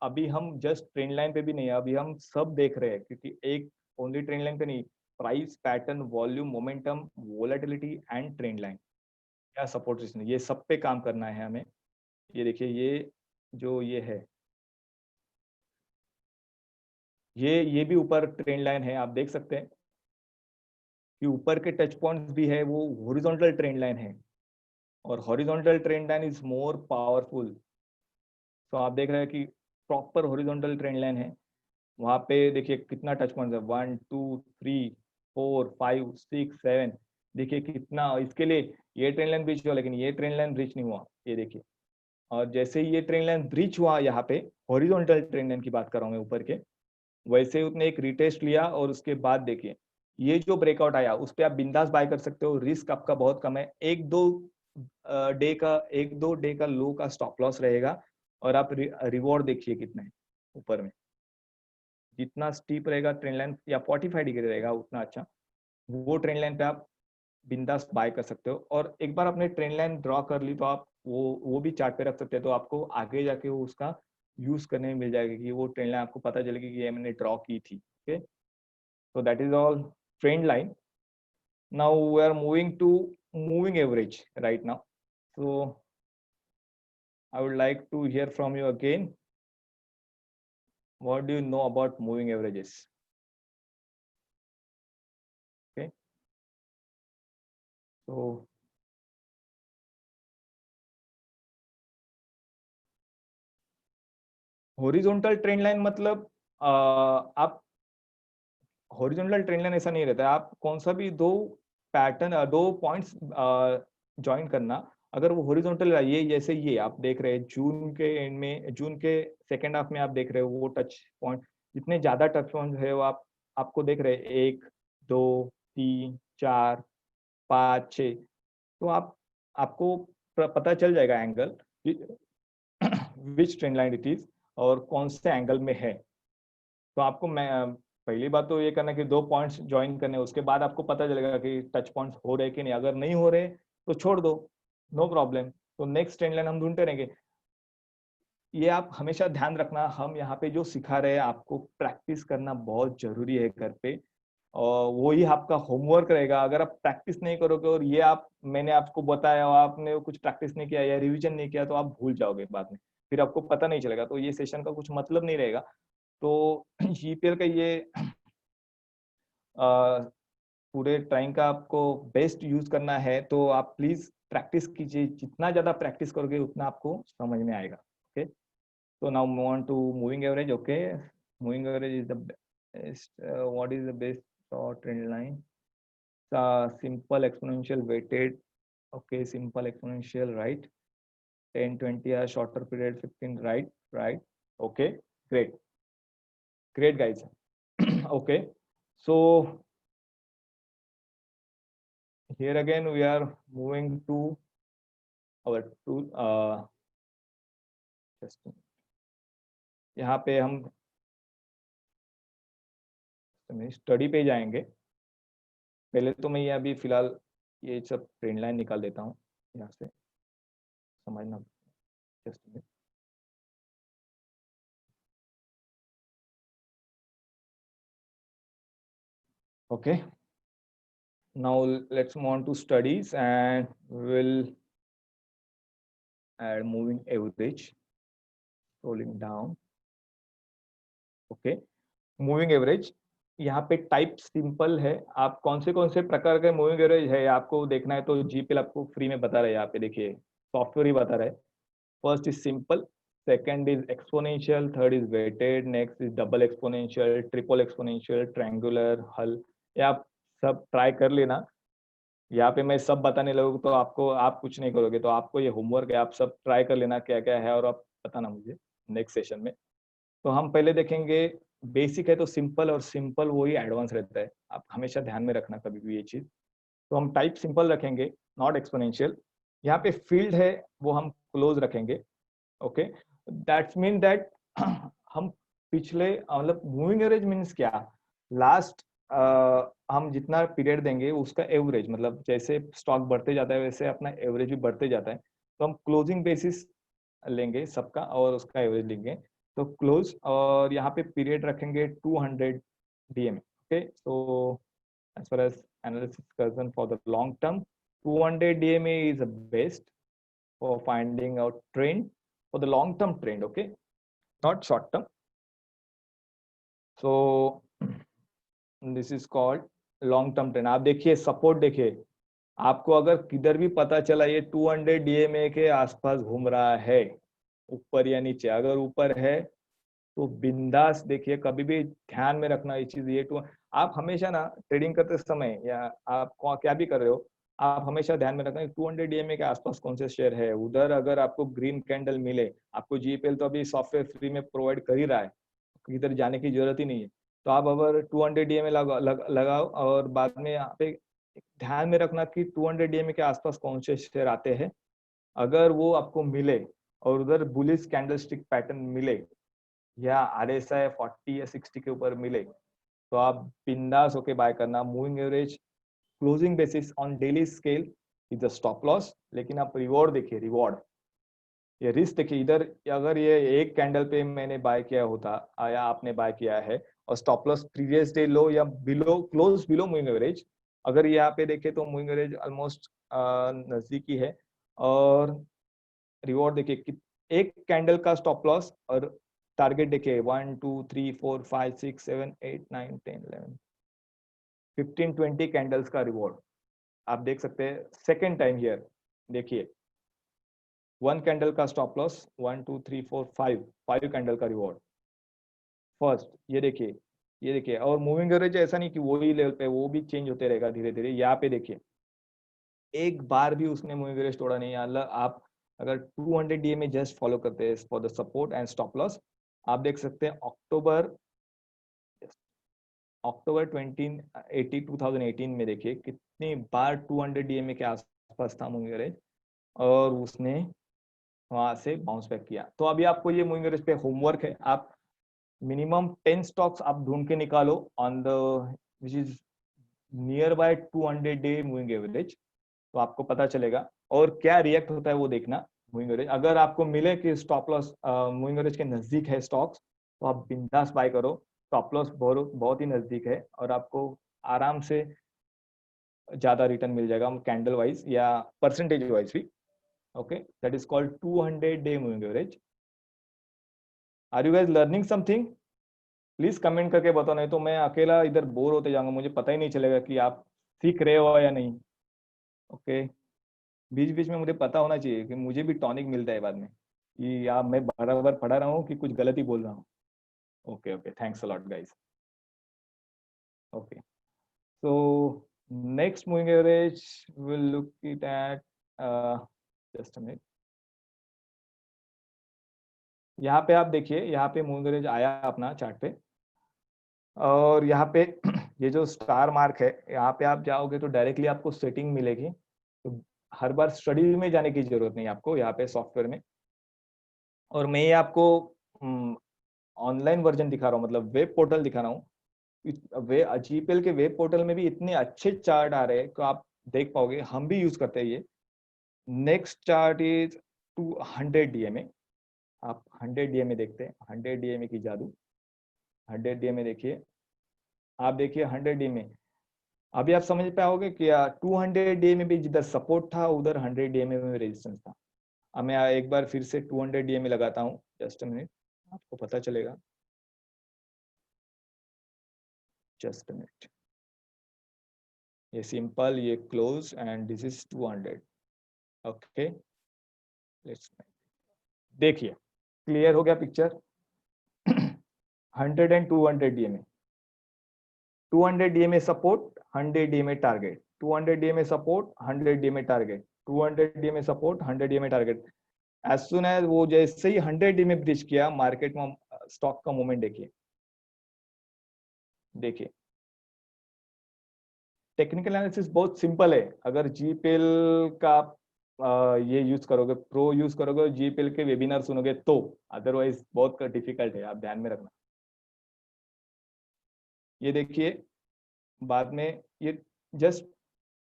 अभी हम जस्ट ट्रेंड लाइन पे भी नहीं है, अभी हम सब देख रहे हैं क्योंकि एक ओनली ट्रेंड लाइन पे नहीं, price pattern volume momentum volatility and trend line क्या सपोर्ट रेजिस्टेंस ये सब पे काम करना है हमें। ये देखिए ये जो ये है, ये भी ऊपर ट्रेंड लाइन है। आप देख सकते हैं कि ऊपर के टच पॉइंट्स भी है वो हॉरिजॉन्टल ट्रेंड लाइन है, और horizontal trend line is more powerful. तो आप देख रहे हैं कि प्रॉपर हॉरिजॉन्टल ट्रेंड लाइन है। वहां पे देखिए कितना टच पॉइंट है, 1 2 3 4 5 6 7। देखिए कितना इसके लिए ये ट्रेंड लाइन ब्रीच हुआ लेकिन ये ट्रेंड लाइन ब्रीच नहीं हुआ, ये देखिए। और जैसे ही ये ट्रेंड लाइन ब्रीच हुआ, यहाँ पे हॉरिजॉन्टल ट्रेंड लाइन की बात कर रहा हूँ मैं ऊपर के, वैसे ही उसने एक रिटेस्ट लिया और उसके बाद देखिए ये जो ब्रेकआउट आया उस पर आप बिंदास बाय कर सकते हो। रिस्क आपका बहुत कम है। एक दो डे का लो का स्टॉप लॉस रहेगा, और आप रिवॉर्ड देखिए कितना है ऊपर में। जितना स्टीप रहेगा ट्रेंड लाइन या 45 डिग्री रहेगा उतना अच्छा, वो ट्रेंड लाइन पे आप बिंदास बाय कर सकते हो। और एक बार आपने ट्रेंड लाइन ड्रॉ कर ली तो आप वो भी चार्ट पे रख सकते हैं, तो आपको आगे जाके वो उसका यूज करने में मिल जाएगा कि वो ट्रेंड लाइन आपको पता चलेगी कि ये मैंने ड्रॉ की थी। Okay, so that is all trend line. Now we are moving to moving average right now, so I would like to hear from you again, what do you know about moving averages? Okay, so horizontal trend line मतलब आप horizontal trend line ऐसा नहीं रहता है, आप कौन सा भी दो पैटर्न दो पॉइंट्स ज्वाइन करना, अगर वो हॉरिजॉन्टल है, ये जैसे ये आप देख रहे हैं जून के एंड में, जून के सेकेंड हाफ में आप देख रहे हो वो टच पॉइंट, जितने ज्यादा टच पॉइंट है वो आपको देख रहे हैं 1 2 3 4 5 6, तो आपको पता चल जाएगा angle which trend line it is और कौन से एंगल में है। तो आपको मैं पहली बात तो ये करना कि 2 पॉइंट्स ज्वाइन करने, उसके बाद आपको पता चलेगा कि टच पॉइंट्स हो रहे कि नहीं। अगर नहीं हो रहे तो छोड़ दो, नो प्रॉब्लम, तो नेक्स्ट ट्रेंड लाइन हम ढूंढते रहेंगे। ये आप हमेशा ध्यान रखना, हम यहाँ पे जो सिखा रहे हैं आपको प्रैक्टिस करना बहुत जरूरी है घर पे, और वो ही आपका होमवर्क रहेगा। अगर आप प्रैक्टिस नहीं करोगे और ये मैंने आपको बताया और आपने कुछ प्रैक्टिस नहीं किया या रिवीजन नहीं किया तो आप भूल जाओगे बाद में। फिर आपको पता नहीं चलेगा, तो ये सेशन का कुछ मतलब नहीं रहेगा। तो जीपीएल का ये पूरे टाइम का आपको बेस्ट यूज करना है, तो आप प्लीज प्रैक्टिस कीजिए, जितना ज्यादा प्रैक्टिस करोगे उतना आपको समझ में आएगा। Okay, so now move on to moving average. Okay, moving average is the best. What is the best short trend line? Simple exponential weighted. Okay, simple exponential, right? 10 20 hours shorter period, 15, right. Okay, great guys. Okay, so here again we are moving to our tool. Just यहाँ पे हम study पे जाएंगे। पहले तो मैं ये अभी फिलहाल ये सब ट्रेंड लाइन निकाल देता हूँ यहाँ से, समझना। Just okay, now let's move on to studies, and we'll add moving average, scrolling down. Okay, moving average, यहाँ पे टाइप सिंपल है। आप कौन से प्रकार के मूविंग एवरेज है आपको देखना है, तो जीपीएल आपको फ्री में बता रहा है। यहाँ पे देखिए सॉफ्टवेयर ही बता रहा है। First is simple, second is exponential, third is weighted, next is double exponential, triple exponential, triangular, hull. ये आप सब ट्राई कर लेना। यहाँ पे मैं सब बताने लगूँ तो आपको, आप कुछ नहीं करोगे, तो आपको ये होमवर्क है, आप सब ट्राई कर लेना क्या क्या है, और आप बताना मुझे नेक्स्ट सेशन में। तो हम पहले देखेंगे बेसिक है तो सिंपल, और सिंपल वही एडवांस रहता है, आप हमेशा ध्यान में रखना कभी भी ये चीज। तो हम टाइप सिंपल रखेंगे, नॉट एक्सपोनेंशियल। यहाँ पे फील्ड है वो हम क्लोज रखेंगे। ओके, दैट्स मीन दैट हम पिछले मतलब मूविंग एवरेज मीन्स क्या, लास्ट हम जितना पीरियड देंगे उसका एवरेज, मतलब जैसे स्टॉक बढ़ते जाता है वैसे अपना एवरेज भी बढ़ते जाता है। तो हम क्लोजिंग बेसिस लेंगे सबका और उसका एवरेज लेंगे। तो क्लोज, और यहाँ पे पीरियड रखेंगे 200 DMA। Okay, so as far as analysis concerned for the long term, 200 DMA is the best for finding out trend for the long term trend. Okay, not short term. So this is called long term trend. आप देखिए support, देखिए आपको अगर किधर भी पता चला ये 200 DMA के आसपास घूम रहा है, ऊपर या नीचे, अगर ऊपर है तो बिंदास देखिए, कभी भी ध्यान में रखना ये चीज। ये तो आप हमेशा ना ट्रेडिंग करते समय या आप क्या भी कर रहे हो, आप हमेशा ध्यान में रखना 200 DMA के आसपास कौन से शेयर है। उधर अगर आपको ग्रीन कैंडल मिले, आपको जीपीएल तो अभी सॉफ्टवेयर फ्री में प्रोवाइड कर ही रहा है, किधर जाने की जरूरत ही नहीं है। तो आप अगर 200 DMA लगाओ, और बाद में यहाँ पे ध्यान में रखना कि 200 DMA के आसपास कौन से शेयर आते हैं। अगर वो आपको मिले और उधर बुलिश कैंडलस्टिक पैटर्न मिले, या RSI 40 या 60 के ऊपर मिले, तो आप बिंदास होके बाय करना। Moving average closing basis on daily scale is the stop loss. लेकिन आप रिवॉर्ड देखिए, रिवॉर्ड, ये रिस्क देखिए। इधर अगर ये एक कैंडल पे मैंने बाय किया होता या आपने बाय किया है, और stop loss previous day low या below, close below moving average, अगर यहाँ पे देखे तो मूविंग एवरेज ऑलमोस्ट नजदीकी है। और रिवॉर्ड देखिए कि एक कैंडल का स्टॉप लॉस और टारगेट देखिए 1 2 3 4 5 6 7 8 9 10 11 15 20 कैंडल्स का रिवॉर्ड आप देख सकते हैं। सेकेंड टाइम हियर देखिए, 1 कैंडल का स्टॉप लॉस, 1 2 3 4 5 कैंडल का रिवॉर्ड फर्स्ट। ये देखिए, और मूविंग एवरेज ऐसा नहीं कि वही लेवल पे, वो भी चेंज होते रहेगा धीरे धीरे। यहाँ पे देखिए एक बार भी उसने मूविंग एवरेज तोड़ा नहीं है। आप अगर 200 DMA जस्ट फॉलो करते हैं for the support and stop loss, आप देख सकते हैं अक्टूबर 2018 में देखिए कितनी बार 200 DMA के आसपास था मूविंग एवरेज, और उसने वहां से बाउंस बैक किया। तो अभी आपको ये मूविंग एवरेज पे होमवर्क है, आप मिनिमम 10 स्टॉक्स आप ढूंढ के निकालो on the which is near by 200 day moving average, तो आपको पता चलेगा। और क्या रिएक्ट होता है वो देखना मूविंग एवरेज। अगर आपको मिले कि स्टॉप लॉस मूविंग एवरेज के नजदीक है स्टॉक्स, तो आप बिंदास बाय करो। स्टॉप लॉस बहुत ही नजदीक है, और आपको आराम से ज्यादा रिटर्न मिल जाएगा कैंडल वाइज या परसेंटेज वाइज भी। Okay, that is called 200 day moving average. Are you guys learning something? Please comment करके बताओ, नहीं तो मैं अकेला इधर बोर होते जाऊंगा, मुझे पता ही नहीं चलेगा कि आप सीख रहे हो या नहीं। ओके, बीच बीच में मुझे पता होना चाहिए कि मुझे भी टॉनिक मिलता है बाद में कि आप मैं बराबर पढ़ा रहा हूँ कि कुछ गलत ही बोल रहा हूँ। Okay okay, thanks a lot guys. Okay, so next moving average we'll look it at just a minute. यहाँ पे आप देखिए, यहाँ पे मूविंग एवरेज आया अपना चार्ट पे, और यहाँ पे ये जो स्टार मार्क है, यहाँ पे आप जाओगे तो डायरेक्टली आपको सेटिंग मिलेगी। तो हर बार स्टडी में जाने की जरूरत नहीं आपको, यहाँ पे सॉफ्टवेयर में। और मैं ये आपको ऑनलाइन वर्जन दिखा रहा हूँ, मतलब वेब पोर्टल दिखा रहा हूँ। वे जीपीएल के वेब पोर्टल में भी इतने अच्छे चार्ट आ रहे हैं तो आप देख पाओगे, हम भी यूज करते हैं ये। Next chart is 200 DMA. आप 100 डीएमए देखते हैं, 100 डीएमए की जादू। 100 डीएमए देखिए, आप देखिए 100 डीएमए। अभी आप समझ पाओगे कि 200 डीएमए भी जिधर सपोर्ट था उधर 100 डीएमए में रेजिस्टेंस था। अब मैं एक बार फिर से 200 डीएमए लगाता हूँ, जस्ट अ मिनट, आपको पता चलेगा। जस्ट अ मिनट, ये सिंपल, ये close and this is 200। Okay, let's देखिए, क्लियर हो गया picture. 100 and 200 DMA, 200 DMA support, 100 DMA target, 200 DMA support, 100 DMA target, 200 DMA support, 100 DMA target. As soon as वो जैसे ही 100 डीएमए ब्रीच किया, market में स्टॉक का मूवमेंट देखिए। देखिए, टेक्निकल एनालिसिस बहुत सिंपल है। अगर जीपीएल का ये यूज करोगे, प्रो यूज करोगे, जीपीएल के वेबिनार सुनोगे तो, अदरवाइज बहुत डिफिकल्ट है, आप ध्यान में रखना। ये देखिए, बाद में ये जस्ट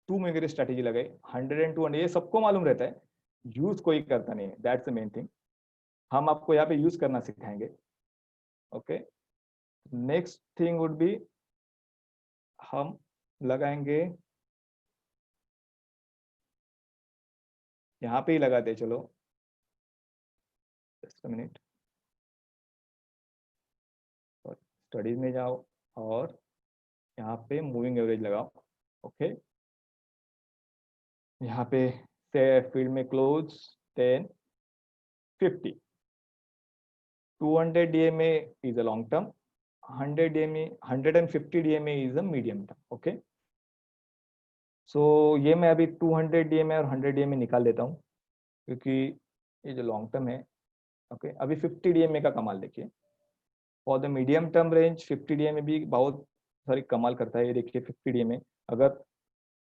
2 में स्ट्रेटेजी लगाई, 100 एंड 200, ये सबको मालूम रहता है, यूज कोई करता नहीं है, दैट्स द मेन थिंग। हम आपको यहाँ पे यूज करना सिखाएंगे। Okay, next thing would be, हम लगाएंगे, यहाँ पे ही लगाते, चलो जस्ट अ मिनट, स्टडीज में जाओ और यहाँ पे मूविंग एवरेज लगाओ। ओके, यहाँ पे से फील्ड में close 10 50, 200 DMA is a long term, 100 DMA 150 DMA is a medium term. Okay, so ये मैं अभी 200 DMA और 100 DMA निकाल देता हूँ क्योंकि ये जो लॉन्ग टर्म है। ओके, अभी 50 DMA का कमाल देखिए। For the medium term range 50 DMA भी बहुत सारी कमाल करता है। ये देखिए 50 DMA, अगर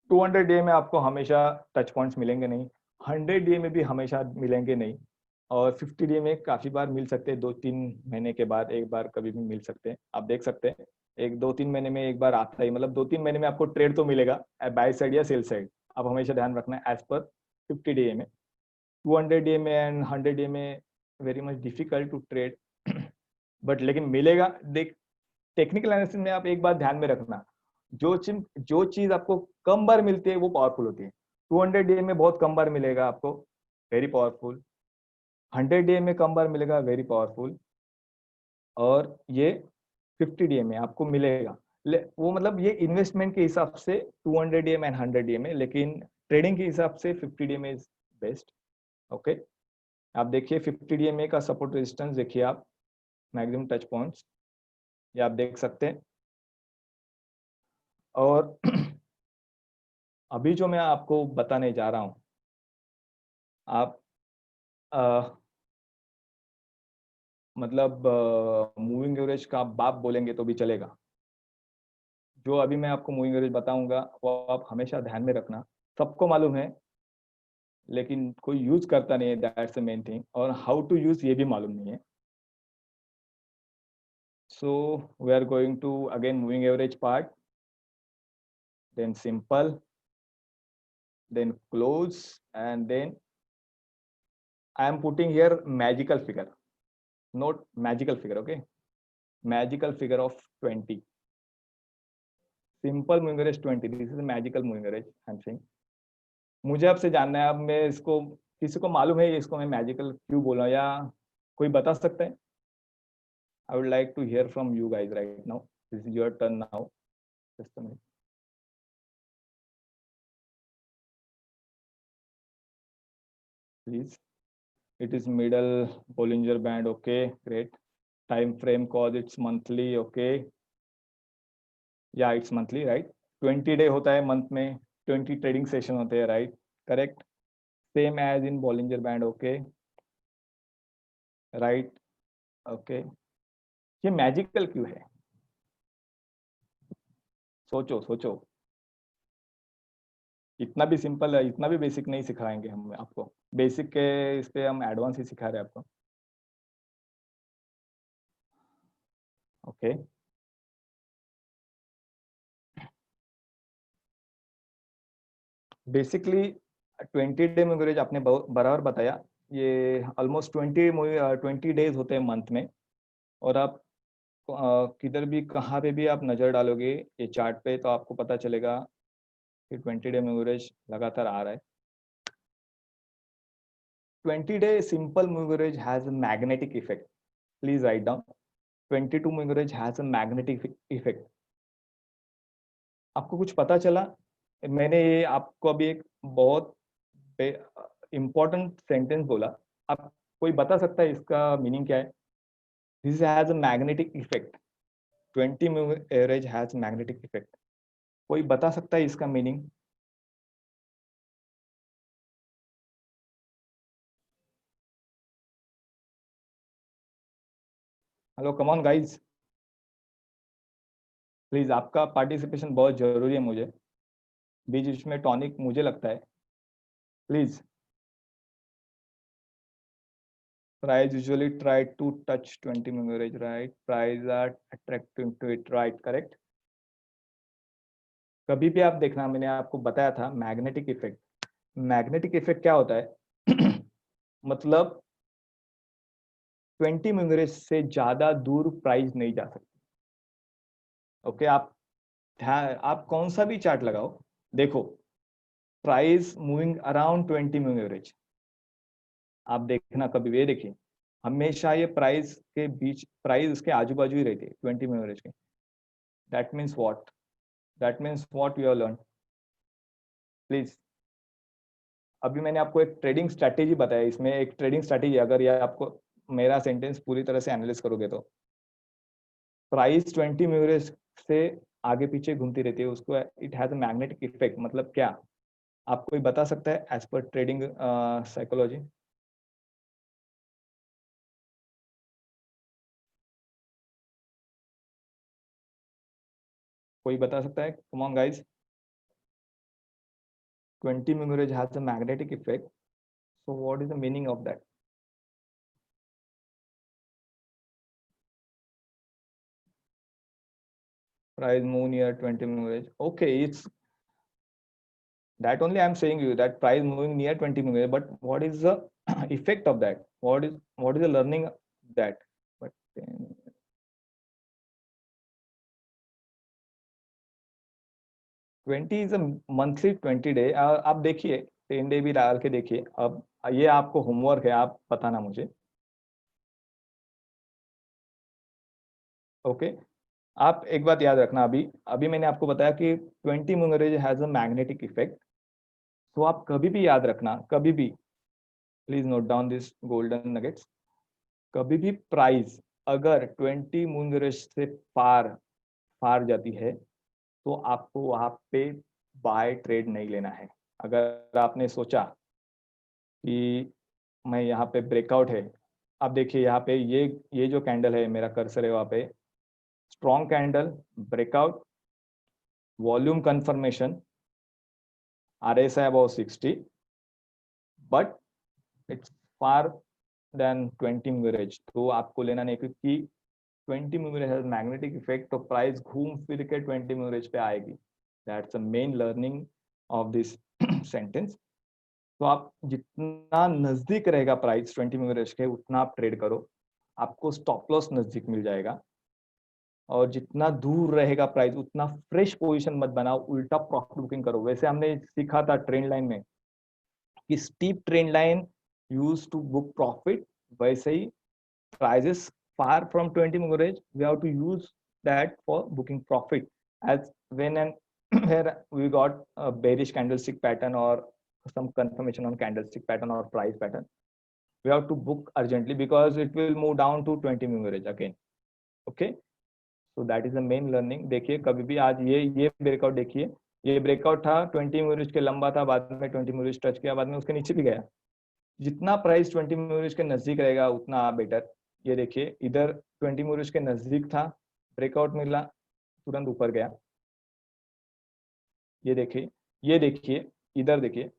200 DMA आपको हमेशा टच पॉइंट्स मिलेंगे नहीं, 100 DMA भी हमेशा मिलेंगे नहीं, और 50 DMA काफी बार मिल सकते हैं, 2-3 महीने के बाद एक बार कभी भी मिल सकते हैं। आप देख सकते हैं, एक 2-3 महीने में एक बार आता है, मतलब 2-3 महीने में आपको ट्रेड तो मिलेगा, बाय साइड या सेल साइड। आप हमेशा ध्यान रखना है as per 50 DMA। 200 DMA and 100 DMA very much difficult to trade, but लेकिन मिलेगा। देख, टेक्निकल एनालिसिस में आप एक बात ध्यान में रखना, जो चीज आपको कम बार मिलती है वो पावरफुल होती है। 200 DMA में बहुत कम बार मिलेगा आपको, वेरी पावरफुल। 100 DMA में कम बार मिलेगा, वेरी पावरफुल। और ये 50 DMA आपको मिलेगा, वो मतलब ये इन्वेस्टमेंट के हिसाब से 200 DMA एंड 100 DMA, लेकिन ट्रेडिंग के हिसाब से 50 DMA इज बेस्ट। ओके, आप देखिए 50 DMA का सपोर्ट रेजिस्टेंस देखिए आप, मैक्सिमम टच पॉइंट्स ये आप देख सकते हैं। और अभी जो मैं आपको बताने जा रहा हूं, आप मतलब मूविंग एवरेज का बाप बोलेंगे तो भी चलेगा। जो अभी मैं आपको मूविंग एवरेज बताऊंगा वो आप हमेशा ध्यान में रखना। सबको मालूम है लेकिन कोई यूज करता नहीं है, दैट्स द मेन थिंग। और हाउ टू यूज ये भी मालूम नहीं है। So we are going to again moving average part, then simple, then close, and then I am putting here magical figure, not magical figure. Okay, magical figure of 20, simple moving average 20, this is a magical moving average I'm saying। मुझे आपसे जानना है, अब मैं इसको, किसी को मालूम है इसको मैं मैजिकल क्यों बोल रहा हूँ, या कोई बता सकता है? I would like to hear from you guys right now. This is your turn now. Just a minute. Please. It is middle Bollinger Band. Okay, great. Time frame cause it's monthly. Okay. Yeah, it's monthly, right? 20 day होता है month में, 20 trading session होते हैं, right? Correct. Same as in Bollinger Band. Okay. Right. Okay. ये magical क्यों है? सोचो सोचो, इतना भी सिंपल है, इतना भी बेसिक नहीं सिखाएंगे हम आपको, बेसिक के इस पे हम एडवांस ही सिखा रहे हैं आपको. ओके. बेसिकली 20 डे मूवरेज आपने बराबर बताया, ये ऑलमोस्ट 20 डेज होते हैं मंथ में, और आप किधर भी कहाँ पे भी आप नजर डालोगे ये चार्ट पे तो आपको पता चलेगा कि 20 डे मूवरेज लगातार आ रहा है. 20 day simple moving average has a magnetic effect. Please write down. 22 moving average has a magnetic effect. आपको कुछ पता चला? मैंने ये आपको अभी एक बहुत इंपॉर्टेंट सेंटेंस बोला, आप कोई बता सकता है इसका मीनिंग क्या है? This has a magnetic effect. 20 moving average has magnetic effect. कोई बता सकता है इसका meaning? Hello, come on guys, please. आपका पार्टिसिपेशन बहुत जरूरी है मुझे, बीच बीच में टॉनिक मुझे लगता है. Please. Price usually try to touch 20 average, right? Price are attractive to it, right? Correct. कभी भी आप देखना, मैंने आपको बताया था मैग्नेटिक इफेक्ट. मैग्नेटिक इफेक्ट क्या होता है? मतलब 20 एवरेज से ज्यादा दूर प्राइस नहीं जा सकती. ओके. आप कौन सा भी चार्ट लगाओ, देखो प्राइस मूविंग अराउंड 20 एवरेज. आप देखना कभी भी, देखिए हमेशा ये प्राइस के बीच, प्राइस उसके आजू बाजू ही रहती है 20 एवरेज के. That means what? That means what you have learn. Please. अभी मैंने आपको एक ट्रेडिंग स्ट्रैटेजी बताया, इसमें एक ट्रेडिंग स्ट्रैटेजी, अगर ये आपको मेरा सेंटेंस पूरी तरह से एनालिसिस करोगे तो प्राइस 20 एवरेज से आगे पीछे घूमती रहती है, उसको it has a magnetic effect. मतलब क्या? आप कोई बता सकता है एज पर ट्रेडिंग साइकोलॉजी? कोई बता सकता है? Come on guys. 20 average has a magnetic effect. So what is the meaning of that? Price move near 20 average. Okay, it's that only I'm saying you that price moving near 20 average. But what is the effect of that? What is the learning of that? But 20 is a monthly 20 day. आप देखिए 10 day भी डाल के देखिए. अब ये आपको homework है, आप बताना मुझे. ओके. आप एक बात याद रखना, अभी मैंने आपको बताया कि 20 average has a magnetic effect. तो आप कभी भी याद रखना, कभी भी, please note down this golden nuggets. कभी भी प्राइस अगर 20 एवरेज से पार जाती है तो आपको वहां पे बाय ट्रेड नहीं लेना है. अगर आपने सोचा कि मैं यहाँ पे ब्रेकआउट है, आप देखिए यहाँ पे ये जो कैंडल है, मेरा कर्सर है वहाँ पे, strong candle, breakout, volume confirmation, RSI above 60, but it's far than 20 average. तो आपको लेना नहीं, क्योंकि 20 average has magnetic effect, तो प्राइस घूम फिर के 20 average पे आएगी. That's the main learning of this sentence. तो आप जितना नजदीक रहेगा प्राइस 20 average के, उतना आप ट्रेड करो, आपको स्टॉप लॉस नजदीक मिल जाएगा. और जितना दूर रहेगा प्राइस, उतना फ्रेश पोजीशन मत बनाओ, उल्टा प्रॉफिट बुकिंग करो. वैसे हमने सीखा था ट्रेंड लाइन में कि steep trend line use to book profit, वैसे ही prices far from 20 moving average, we have to use that for booking profit, as when and where we got a bearish candlestick pattern or some confirmation on candlestick pattern or price pattern, we have to book urgently because it will move down to 20 moving average again. Okay, so that is the main learning. देखिए कभी भी आज ये breakout देखिए, ये breakout था 20 moving average के लंबा था, बाद में 20 moving average टच किया, बाद में उसके नीचे भी गया. जितना प्राइस 20 moving average के नजदीक रहेगा उतना बेटर. ये देखिए इधर 20 moving average के नजदीक था, ब्रेकआउट मिला, तुरंत ऊपर गया. ये देखिए इधर देखिए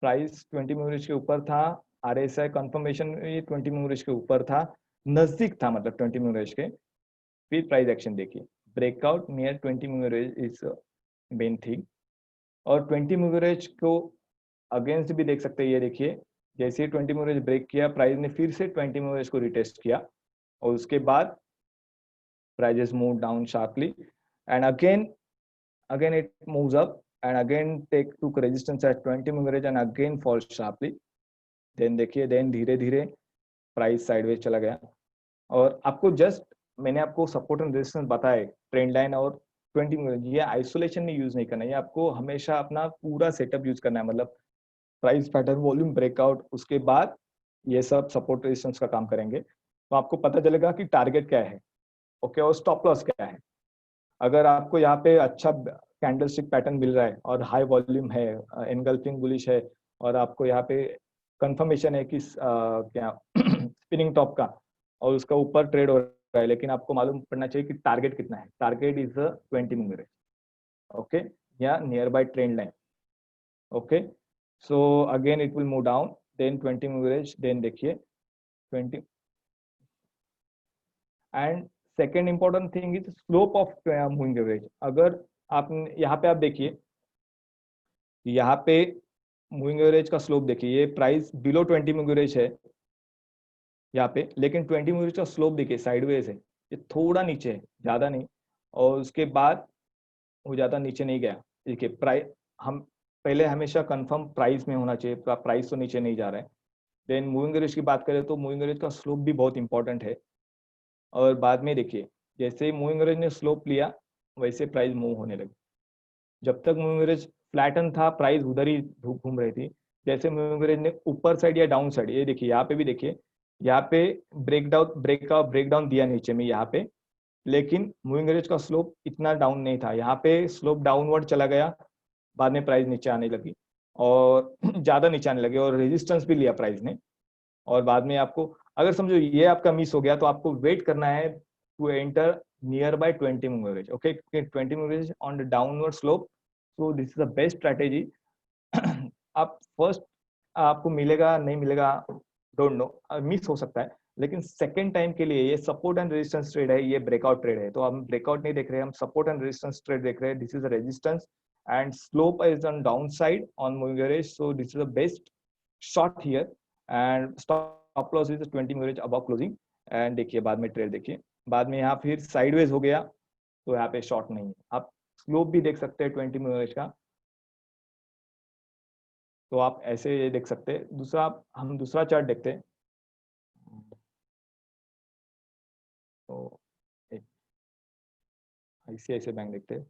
प्राइस 20 moving average के ऊपर था, RSI कंफर्मेशन 20 moving average के ऊपर था, नजदीक था मतलब 20 moving average के. फिर प्राइस एक्शन देखिए, breakout near 20 moving average is main thing. और 20 moving average को अगेंस्ट भी देख सकते हैं. ये देखिए जैसे 20 moving average ब्रेक किया, प्राइस ने फिर से 20 moving average को रिटेस्ट किया और उसके बाद prices move down sharply and again it moves up and again took resistance at 20 moving average and again falls sharply. then देखिए धीरे धीरे प्राइस साइडवेज चला गया. और आपको जस्ट मैंने आपको सपोर्ट एंड रेजिस्टेंस बताया, ट्रेंड लाइन और 20 moving average, ये आइसोलेशन में यूज नहीं करना है, आपको हमेशा अपना पूरा सेटअप यूज करना है. मतलब प्राइस पैटर्न, वॉल्यूम ब्रेकआउट, उसके बाद ये सब सपोर्ट रेजिस्टेंस का काम करेंगे, तो आपको पता चलेगा कि टारगेट क्या है. ओके, और स्टॉप लॉस क्या है. अगर आपको यहाँ पे अच्छा कैंडलस्टिक पैटर्न मिल रहा है और हाई वॉल्यूम है, एनगल्फिंग बुलिश है, और आपको यहाँ पे कंफर्मेशन है कि क्या स्पिनिंग टॉप का और उसका ऊपर ट्रेड हो रहा है, लेकिन आपको मालूम पड़ना चाहिए कि टारगेट कितना है. Target is 20 moving average. Okay, या near by trend line. Okay, so again it will move down, then 20 moving average, then देखिए 20. And second important thing is slope of moving average. अगर आप यहाँ पे आप देखिए, यहाँ पे मूविंग एवरेज का स्लोप देखिए, ये प्राइस बिलो 20 मूविंग एवरेज है यहाँ पे, लेकिन 20 मूविंग एवरेज का स्लोप देखिए साइडवेज है, ये थोड़ा नीचे है, ज्यादा नहीं, और उसके बाद वो ज्यादा नीचे नहीं गया. देखिए प्राइस, हम पहले हमेशा कंफर्म प्राइस में होना चाहिए, प्राइस तो नीचे नहीं जा रहा है. देन मूविंग एवरेज की बात करें तो मूविंग एवरेज का स्लोप भी बहुत इंपॉर्टेंट है. और बाद में देखिए जैसे मूविंग एवरेज ने स्लोप लिया वैसे प्राइस मूव होने लगी. जब तक मूविंग एवरेज फ्लैटन था प्राइस उधर ही घूम रही थी. जैसे मूविंग एवरेज ने ऊपर साइड या डाउन साइड, ये देखिए यहाँ पे भी देखिए, यहाँ पे ब्रेकडाउन दिया नीचे में यहाँ पे, लेकिन मूविंग एवरेज का स्लोप इतना डाउन नहीं था. यहाँ पे स्लोप डाउनवर्ड चला गया, बाद में प्राइस नीचे आने लगी और ज्यादा नीचे आने लगी और रेजिस्टेंस भी लिया प्राइस ने. और बाद में आपको अगर समझो ये आपका मिस हो गया तो आपको वेट करना है to enter nearby 20 moving average. ओके, 20 moving average on the downward slope, so this is the best strategy. आप फर्स्ट आपको मिलेगा नहीं मिलेगा डोंट नो, मिस हो सकता है, लेकिन सेकेंड टाइम के लिए ये सपोर्ट एंड रेजिस्टेंस ट्रेड है, ये ब्रेकआउट ट्रेड है. तो हम ब्रेकआउट नहीं देख रहे हैं, हम सपोर्ट एंड रेजिस्टेंस ट्रेड देख रहे हैं. This is a resistance and slope is on downside on moving average, so this is the best shot here and stop loss is 20 moving average above closing. and देखिए बाद में trade देखिए, बाद में यहाँ फिर साइडवेज हो गया, तो यहाँ पे शॉर्ट नहीं है. आप स्लोप भी देख सकते हैं 20 moving average का, तो आप ऐसे देख सकते हैं. दूसरा हम दूसरा चार्ट देखते हैं, तो ICICI बैंक देखते हैं.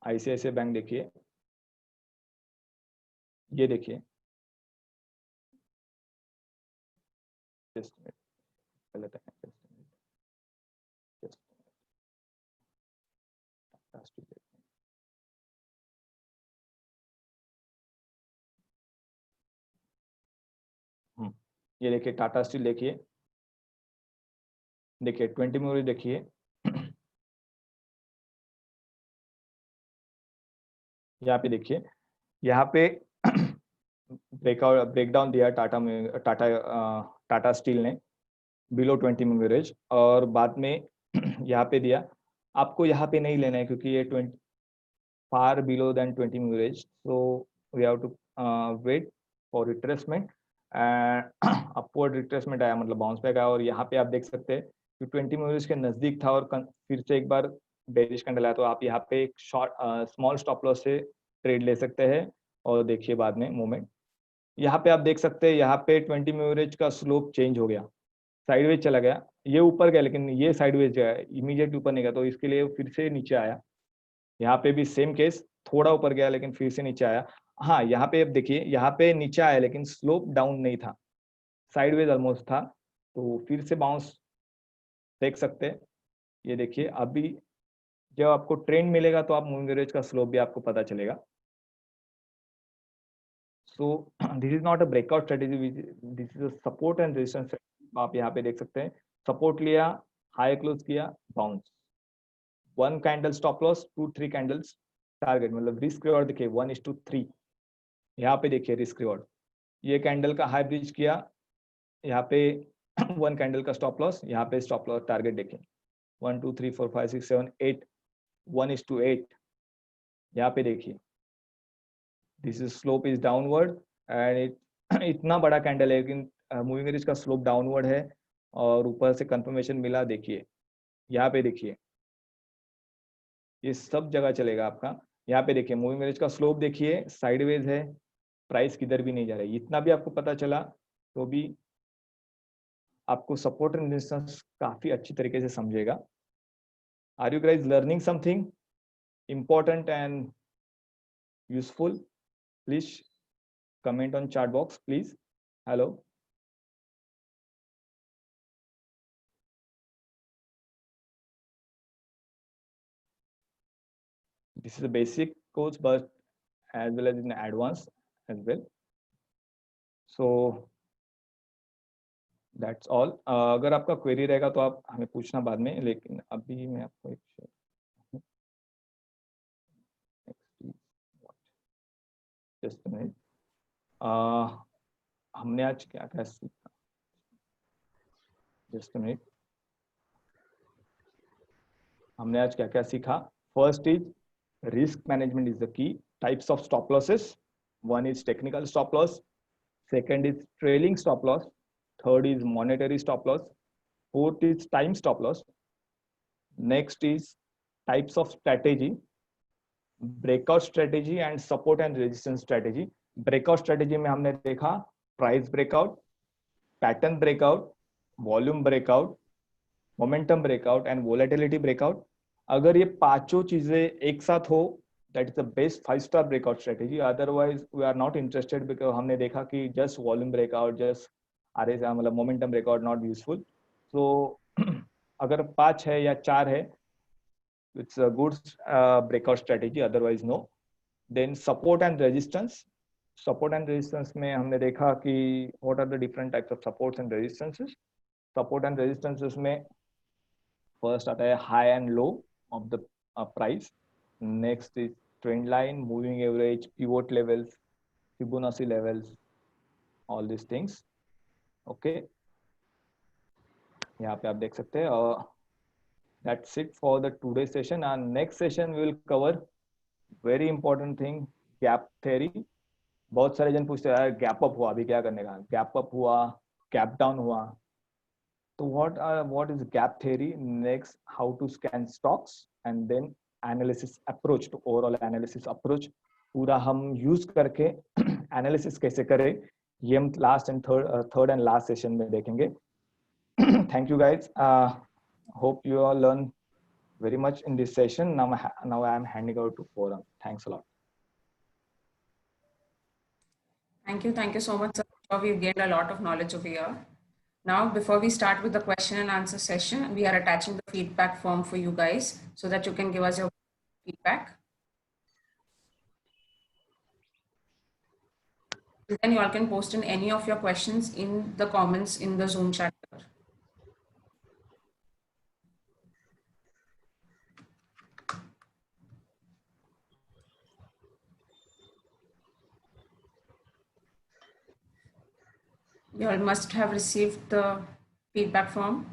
ICICI बैंक देखिए, ये देखिए, ये देखिए टाटा स्टील देखिए 20 moving average देखिए, यहाँ पे देखिए, यहाँ पे ब्रेकडाउन दिया टाटा स्टील ने बिलो 20 moving average, और बाद में यहाँ पे दिया. आपको यहाँ पे नहीं लेना है क्योंकि ये 20 far below then 20 moving average, so we have to wait for retracement and upward retracement आया मतलब बाउंस बैक आया. और यहाँ पे आप देख सकते हैं कि 20 moving average के नजदीक था और फिर से एक बार बेरिश कैंडल आया तो आप यहाँ पे एक शॉर्ट स्मॉल स्टॉप लॉस से ट्रेड ले सकते हैं और देखिए बाद में मूवमेंट। यहाँ पे आप देख सकते हैं यहाँ पे 20 एवरेज का स्लोप चेंज हो गया, साइडवेज चला गया, ये ऊपर गया लेकिन ये साइडवेज गया, इमीडिएट ऊपर नहीं गया, तो इसके लिए फिर से नीचे आया। यहाँ पे भी सेम केस, थोड़ा ऊपर गया लेकिन फिर से नीचे आया। हाँ, यहाँ पे अब देखिए यहाँ पे नीचे आया लेकिन स्लोप डाउन नहीं था, साइडवेज ऑलमोस्ट था, तो फिर से बाउंस देख सकते हैं। ये देखिए अभी जब आपको ट्रेंड मिलेगा तो आप मूविंग एवरेज का स्लोप भी आपको पता चलेगा। सो this is not a breakout strategy, this is a support and resistance. आप यहाँ पे देख सकते हैं सपोर्ट लिया, हाई क्लोज किया, bounce, 1 candle stop loss, 2-3 candles target, मतलब रिस्क रिवॉर्ड देखिए 1:3। यहाँ पे देखिए रिस्क रिवॉर्ड, ये कैंडल का हाई ब्रिज किया, यहाँ पे 1 कैंडल का स्टॉप लॉस, यहाँ पे स्टॉप लॉस टारगेट देखिए 1 2 3 4 5 6 7 8, 1:8। यहाँ पे देखिए this is slope is downward and इतना बड़ा कैंडल है लेकिन मूविंग एवरेज का स्लोप डाउनवर्ड है और ऊपर से कंफर्मेशन मिला। देखिए यहाँ पे देखिए ये सब जगह चलेगा आपका। यहाँ पे देखिए मूविंग एवरेज का स्लोप देखिए साइडवेज है, प्राइस किधर भी नहीं जा रही, इतना भी आपको पता चला तो भी आपको सपोर्ट एंड रेजिस्टेंस काफी अच्छी तरीके से समझेगा। Are you guys learning something important and useful? Please comment on chat box, please. Hello. This is a basic course, but as well as in advanced as well. So that's all. अगर आपका query रहेगा तो आप हमें पूछना बाद में, लेकिन अभी मैं आपको एक just a minute. हमने आज क्या क्या सीखा? Just a minute. हमने आज क्या क्या सीखा? First is risk management is the key. Types of stop losses. One is technical stop loss. Second is trailing stop loss. Third is monetary stop loss. Fourth is time stop loss. Next is types of strategy, breakout strategy and support and resistance strategy. Breakout strategy में हमने देखा price breakout, pattern breakout, volume breakout, momentum breakout and volatility breakout. अगर ये पांचों चीजें एक साथ हो, that is the best 5-star breakout strategy. Otherwise we are not interested because हमने देखा कि just volume breakout, just RSI मतलब momentum breakout not useful. So अगर 5 है या 4 है, it's a good breakout strategy, otherwise no. Then support and resistance. Support and resistance में हमने देखा कि what are the different types of supports and resistances. Support and resistances में first आता है high and low of the price. Next is trend line, moving average, pivot levels, Fibonacci levels, all these things. Okay. यहाँ पे आप देख सकते हैं. That's it for the today's session. And next session we will cover very important thing, gap theory. बहुत सारे जन पूछते हैं गैप अप हुआ, अभी क्या करने का, गैप अप हुआ, गैप डाउन हुआ, तो what is gap theory? Next, how to scan stocks and then analysis approach, to overall analysis approach पूरा हम यूज करके एनालिसिस कैसे करें, ये हम last and third and last session में देखेंगे. Thank you guys. Hope you all learn very much in this session. Now I am handing over to Forum. Thanks a lot. Thank you so much, sir. We've gained a lot of knowledge over here. Now, before we start with the question and answer session, we are attaching the feedback form for you guys so that you can give us your feedback. Then you all can post in any of your questions in the comments in the Zoom chat. You all must have received the feedback form.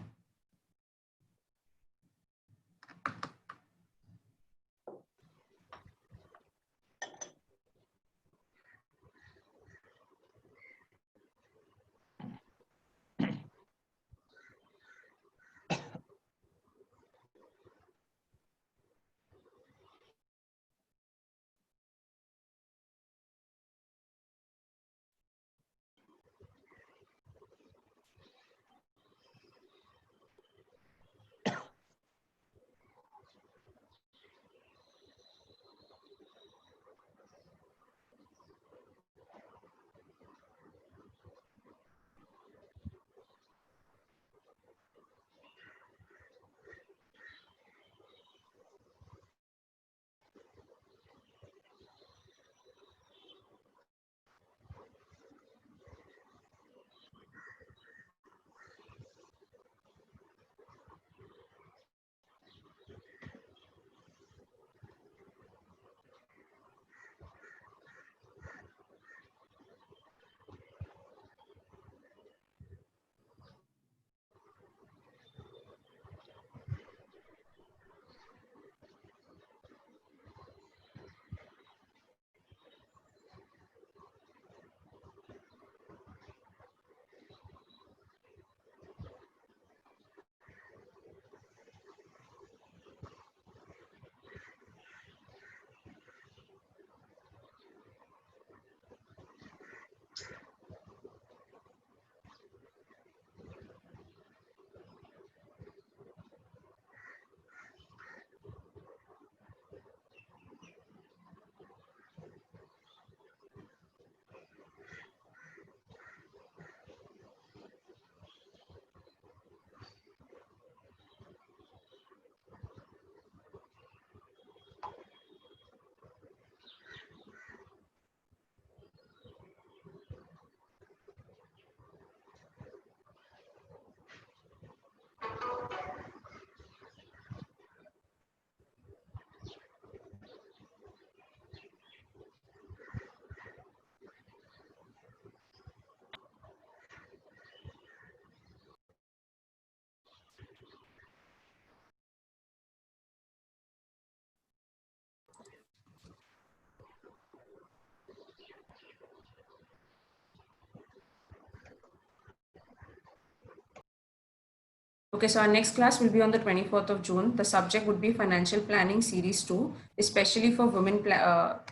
Okay, so our next class will be on the 24th of June. The subject would be Financial Planning Series 2, especially for women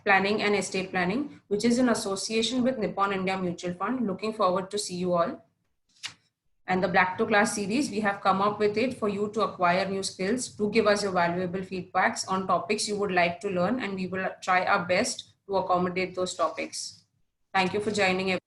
planning and estate planning, which is in association with Nippon India Mutual Fund. Looking forward to see you all. And the Black to Class series, we have come up with it for you to acquire new skills. Do give us your valuable feedbacks on topics you would like to learn, and we will try our best to accommodate those topics. Thank you for joining.